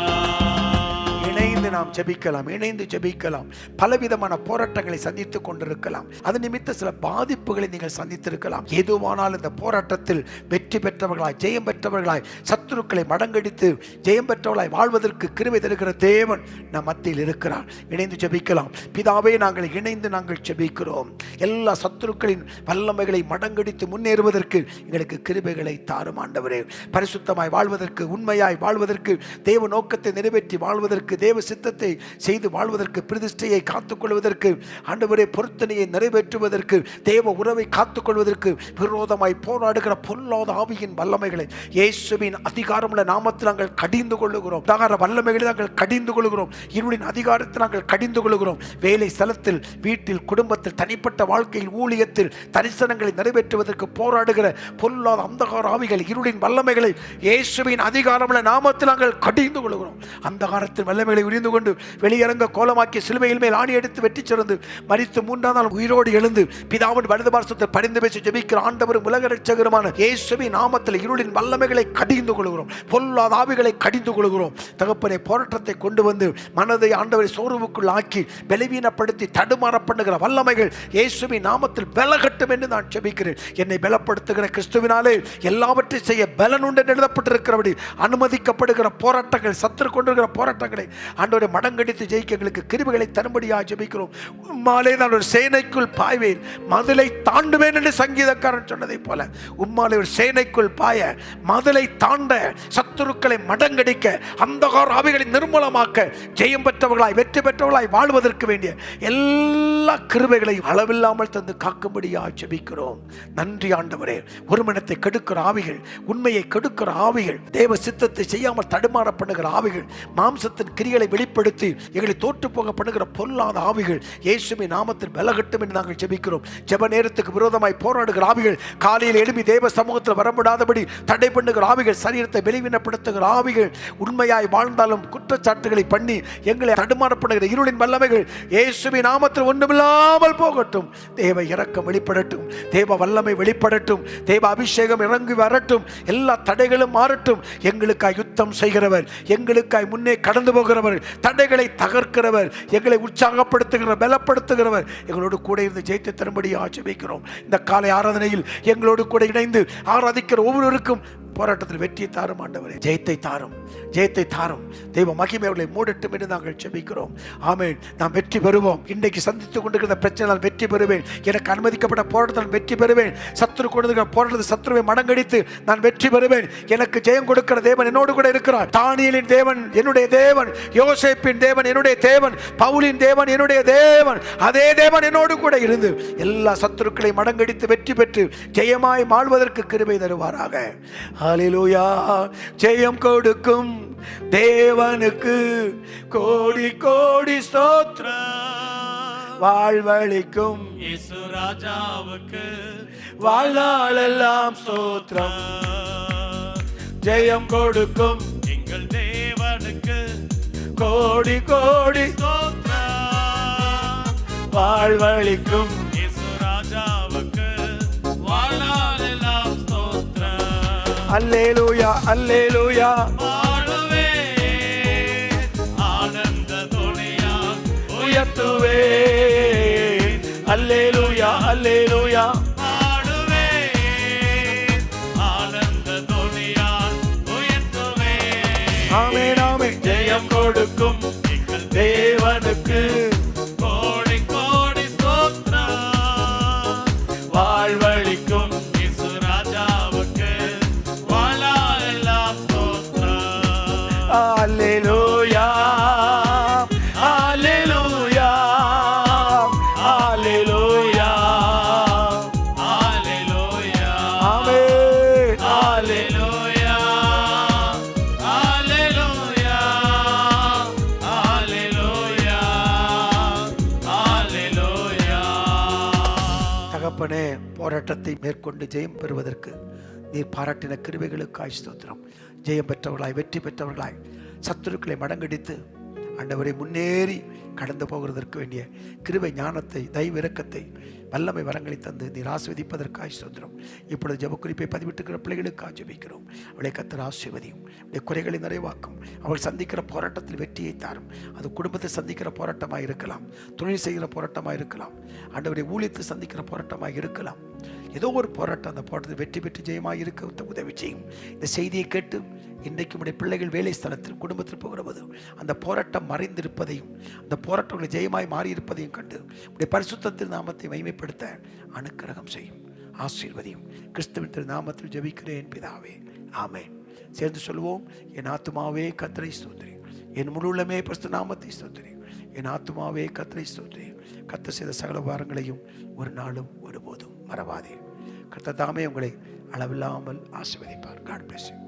இணைந்து நாம் ஜெபிக்கலாம், இணைந்து ஜெபிக்கலாம். பலவிதமான போராட்டங்களை சந்தித்துக் கொண்டிருக்கலாம். அது நிமித்த சில பாதிப்புகளை நீங்கள் சந்தித்திருக்கலாம். எதுவானால் இந்த போராட்டத்தில் வெற்றி பெற்றவர்களாய், ஜெயம் பெற்றவர்களாய், சத்துருக்களை மடங்கடித்து ஜெயம் பெற்றவர்களாய் வாழ்வதற்கு கிருபை தருகிற தேவன் நம் மத்தியில் இருக்கிறார். இணைந்து ஜெபிக்கலாம். பிதாவே, நாங்கள் இணைந்து நாங்கள் ஜெபிக்கிறோம். எல்லா சத்துருக்களின் வல்லமைகளை மடங்கடித்து முன்னேறுவதற்கு எங்களுக்கு கிருபைகளை தாரும் ஆண்டவரே. பரிசுத்தமாய் வாழ்வதற்கு, உண்மையாய் வாழ்வதற்கு, தேவ நோக்கத்தை நிறைவேற்றி வாழ்வதற்கு, தேவ சித்தத்தை செய்து வாழ்வதற்கு, பிரதிஷ்டையை காத்துக்கொள்வதற்கு, ஆண்டவரே பொருத்தனையை நிறைவேற்றுவதற்கு, தேவ உறவை காத்துக்கொள்வதற்கு விரோதமாய் போராடுகிற பொல்லாத ஆவியின் வல்லமைகளை இயேசுவின் அதிகாரமுள்ள நாமத்தில் நாங்கள் கடிந்து கொள்ளுகிறோம். அதிகார வல்லமைகளை நாங்கள் கடிந்து கொள்கிறோம். இருளின் அதிகாரத்தை நாங்கள் கடிந்து கொள்கிறோம். வேலை ஸ்தலத்தில், வீட்டில், குடும்பத்தில், தனிப்பட்ட வாழ்க்கையில், ஊழியத்தில் தரிசனங்களை நிறைவேற்றுவதற்கு போராடுகிற பொல்லாத அந்தகார ஆவிகள், இருளின் வல்லமைகளை இயேசுவின் அதிகாரமுள்ள நாமத்தில் நாங்கள் கடிந்து கொள்கிறோம். அந்தகாரத்தின் வல்லமைகளை உரிந்து கொண்டு கொண்டு வெளியரங்க கோலமாக்கி சிலுவையில் மேல் ஆணி எடுத்து வெற்றி சிறந்து மரித்து 3ஆம் நாள் உயிரோடு எழுந்து பிதாவின் வலது பார்சத்தில் பரிந்து பேசி ஜெபிக்கிற ஆண்டவரும் உலக இரட்சகருமான இயேசுவின் நாமத்தில் இருளின் வல்லமைகளை கடிந்து கொள்கிறோம், பொல்லாத ஆவிகளை கடிந்து கொள்கிறோம். தகப்பனே, போராட்டத்தை கொண்டு வந்து மனதை ஆண்டவரை சோர்வுக்குள் ஆக்கி பலவீனப்படுத்தி தடுமாற பண்ணுகிற வல்லமைகள் இயேசுவின் நாமத்தில் பலகட்டும் என்று நான் ஜெபிக்கிறேன். என்னை பலப்படுத்துகிற கிறிஸ்துவினாலே எல்லாவற்றையும் செய்ய பலன் உண்டு எழுதப்பட்டிருக்கிறபடி அனுமதிக்கப்படுகிற போராட்டங்கள், சத்துரு கொண்டிருக்கிற போராட்டங்களை ஆண்டவரை மடங்கடித்து ஜெயிக்க எங்களுக்கு கிருபைகளை தரும்படியாக ஜெபிக்கிறோம். உம்மாலே நான் ஒரு சேனைக்குள் பாய்வேன், மதிலை தாண்டுவேன் என்று சங்கீதக்காரன் சொன்னதை போல உம்மாலே ஒரு சேனைக்குள் பாய, மதிலை தாண்ட, சத்துருக்களை மடங்கடிக்க, அந்தகார ஆவிகளை நிர்மூலமாக்க, ஜெயம் பெற்றவர்களாய் வெற்றி பெற்றவர்களாய் வாழ்வதற்கு வேண்டிய எல்லா கிருபைகளையும் அளவில்லாமல் தந்து காக்கும்படியாக ஜெபிக்கிறோம். நன்றி ஆண்டவரே. ஒருமனத்தை கெடுக்கிற ஆவிகள், உண்மையை கெடுக்கிற ஆவிகள், தேவ சித்தத்தை செய்யாமல் தடுமாற பண்ணுகிற ஆவிகள், மாம்சத்தின் கிரிகளை வெளிப்படுத்தி எங்களை தோற்று போக பண்ணுகிற பொல்லாத ஆவிகள் இயேசுவின் நாமத்தில் பலகட்டும் என்று நாங்கள் ஜெபிக்கிறோம். ஜெப நேரத்துக்கு விரோதமாய் போராடுகிற ஆவிகள், காலையில் எழுப்பி தேவ சமூகத்தில் வரமுடாதபடி தடை பண்ணுகிற ஆவிகள், சரீரத்தை வெளிவினப்படுத்துகிற ஆவிகள், உண்மையாய் வாழ்ந்தாலும் குற்றச்சாட்டுகளை பண்ணி எங்களை தடுமாற பண்ணுகிற இருளின் வல்லமைகள் இயேசுவின் நாமத்தில் ஒன்றுமில்லாமல் போகட்டும். தேவ இரக்கம் வெளிப்படட்டும், தேவ வல்லமை வெளிப்படட்டும், தேவ அபிஷேகம் இறங்கி வரட்டும், எல்லா தடைகளும் மாறட்டும். எங்களுக்காய் யுத்தம் செய்கிறவர், எங்களுக்காய் முன்னே கடந்து போகிறவர், தடைகளை தகர்க்கிறவர், எங்களை உற்சாகப்படுத்துகிறவர், பலப்படுத்துகிறவர், எங்களோடு கூட இருந்து ஜெயித்து தரும்படி ஆசீர்வதிக்கிறோம். இந்த காலை ஆராதனையில் எங்களோடு கூட இணைந்து ஆராதிக்கிற ஒவ்வொருவருக்கும் போராட்டத்தில் வெற்றியை தாரும் ஆண்டவரே, ஜெயத்தை தாரும், ஜெயத்தை தாரும். தெய்வ மகிமை அவர்களை மூடட்டும் என்று நாங்கள் ஜெபிக்கிறோம். ஆமென். நாம் வெற்றி பெறுவோம். இன்றைக்கு சந்தித்துக் கொண்டிருக்கிற பிரச்சனை வெற்றி பெறுவேன், எனக்கு அனுமதிக்கப்பட்ட போராட்டத்தில் வெற்றி பெறுவேன், சத்துரு கொண்டிருக்கிற போராட்டத்தில் சத்துருவை மடங்கடித்து நான் வெற்றி பெறுவேன். எனக்கு ஜெயம் கொடுக்கிற தேவன் என்னோடு கூட இருக்கிறார். தானியேலின் தேவன் என்னுடைய தேவன், யோசேப்பின் தேவன் என்னுடைய தேவன், பவுலின் தேவன் என்னுடைய தேவன், அதே தேவன் என்னோடு கூட இருந்து எல்லா சத்துருக்களை மடங்கடித்து வெற்றி பெற்று ஜெயமாய் வாழ்வதற்கு கிருபை தருவாராக. ஹல்லேலூயா. ஜெயம் கொடுக்கும் தேவனுக்கு கோடி கோடி ஸ்தோத்திரம், வாழ்வளிக்கும் இயேசு ராஜாவுக்கு வாழ்நாளெல்லாம் ஸ்தோத்திரம். ஜெயம் கொடுக்கும் எங்கள் தேவனுக்கு கோடி கோடி ஸ்தோத்திரம், வாழ்வளிக்கும் இயேசு ராஜாவுக்கு வாழ்நாளெல்லாம் ஸ்தோத்திரம். அல்லேலூயா, அல்லேலூயா. பாடுவேன் ஆனந்த துணியால் உயர்த்துவேன். அல்லேலூயா, அல்லேலூயா. பாடுவேன் ஆனந்த துணியால் உயர்த்துவேன். ஆமென், ஆமென். ஜெயம் கொடுக்கும் எங்கள் தேவனுக்கு கோடி கோடி ஸ்தோத்திரம், வாழ்வளிக்கும் இயேசு ராஜாவுக்கு வாழ்நாளெல்லாம் ஸ்தோத்திரம். அல்லேலூயா, அல்லேலூயா, அல்லேலூயா. ஹல்லேலூயா, ஆமென். ஹல்லேலூயா, ஹல்லேலூயா, ஹல்லேலூயா, ஹல்லேலூயா. தகப்பனே, போராட்டத்தை மேற்கொண்டு ஜெயம் பெறுவதற்கு நீர் பாராட்டின கிருபைகளுக்காய் ஸ்தோத்திரம். ஜெயம் பெற்றவர்களாய் வெற்றி பெற்றவர்களாய் சத்துருக்களை மடங்கடித்து ஆண்டவரை முன்னேறி கடந்து போகிறதற்கு வேண்டிய கிருபை ஞானத்தை, தெய்வ இரக்கத்தை, வல்லமை வரங்களை தந்து நீர் ஆசீர்வதிப்பதற்காய் ஸ்தோத்திரம். இப்பொழுது ஜெப குறிப்பை பதிவிட்டுக்கிற பிள்ளைகளுக்காக ஜெபிக்கிறோம். அவளை கர்த்தர் ஆசீர்வதியும், அவளுடைய குறைகளை நிறைவாக்கும், அவள் சந்திக்கிற போராட்டத்தில் வெற்றியை தாரும். அது குடும்பத்தை சந்திக்கிற போராட்டமாக இருக்கலாம், தொழில் செய்கிற போராட்டமாக இருக்கலாம், ஆண்டவரை ஊழியத்தை சந்திக்கிற போராட்டமாக இருக்கலாம். ஏதோ ஒரு போராட்டம், அந்த போராட்டத்தில் வெற்றி பெற்று ஜெயமாக இருக்க உதவி செய்யும். இந்த செய்தியை கேட்டு இன்றைக்கு உடைய பிள்ளைகள் வேலை ஸ்தலத்தில் குடும்பத்தில் போகிறபோது அந்த போராட்டம் மறைந்திருப்பதையும் அந்த போராட்டங்களை ஜெயமாய் மாறியிருப்பதையும் கண்டு உடைய பரிசுத்தத்தின் நாமத்தை மகிமைப்படுத்த அனுக்கிரகம் செய்யும், ஆசீர்வதியும். கிறிஸ்துவின் திரு நாமத்தில் ஜெபிக்கிறேன் பிதாவே, ஆமென். சேர்ந்து சொல்வோம். என் ஆத்துமாவே கர்த்தரை ஸ்தோத்திரி, என் முழு உள்ளமே பரிசுத்த நாமத்தை ஸ்தோத்திரி, என் ஆத்துமாவே கர்த்தரை ஸ்தோத்திரி. கர்த்தர் செய்த சகல வாரங்களையும் ஒரு நாளும் ஒருபோதும் மறவாதே. கர்த்தர் தாமே உங்களை அளவில்லாமல் ஆசீர்வதிப்பார். God bless you.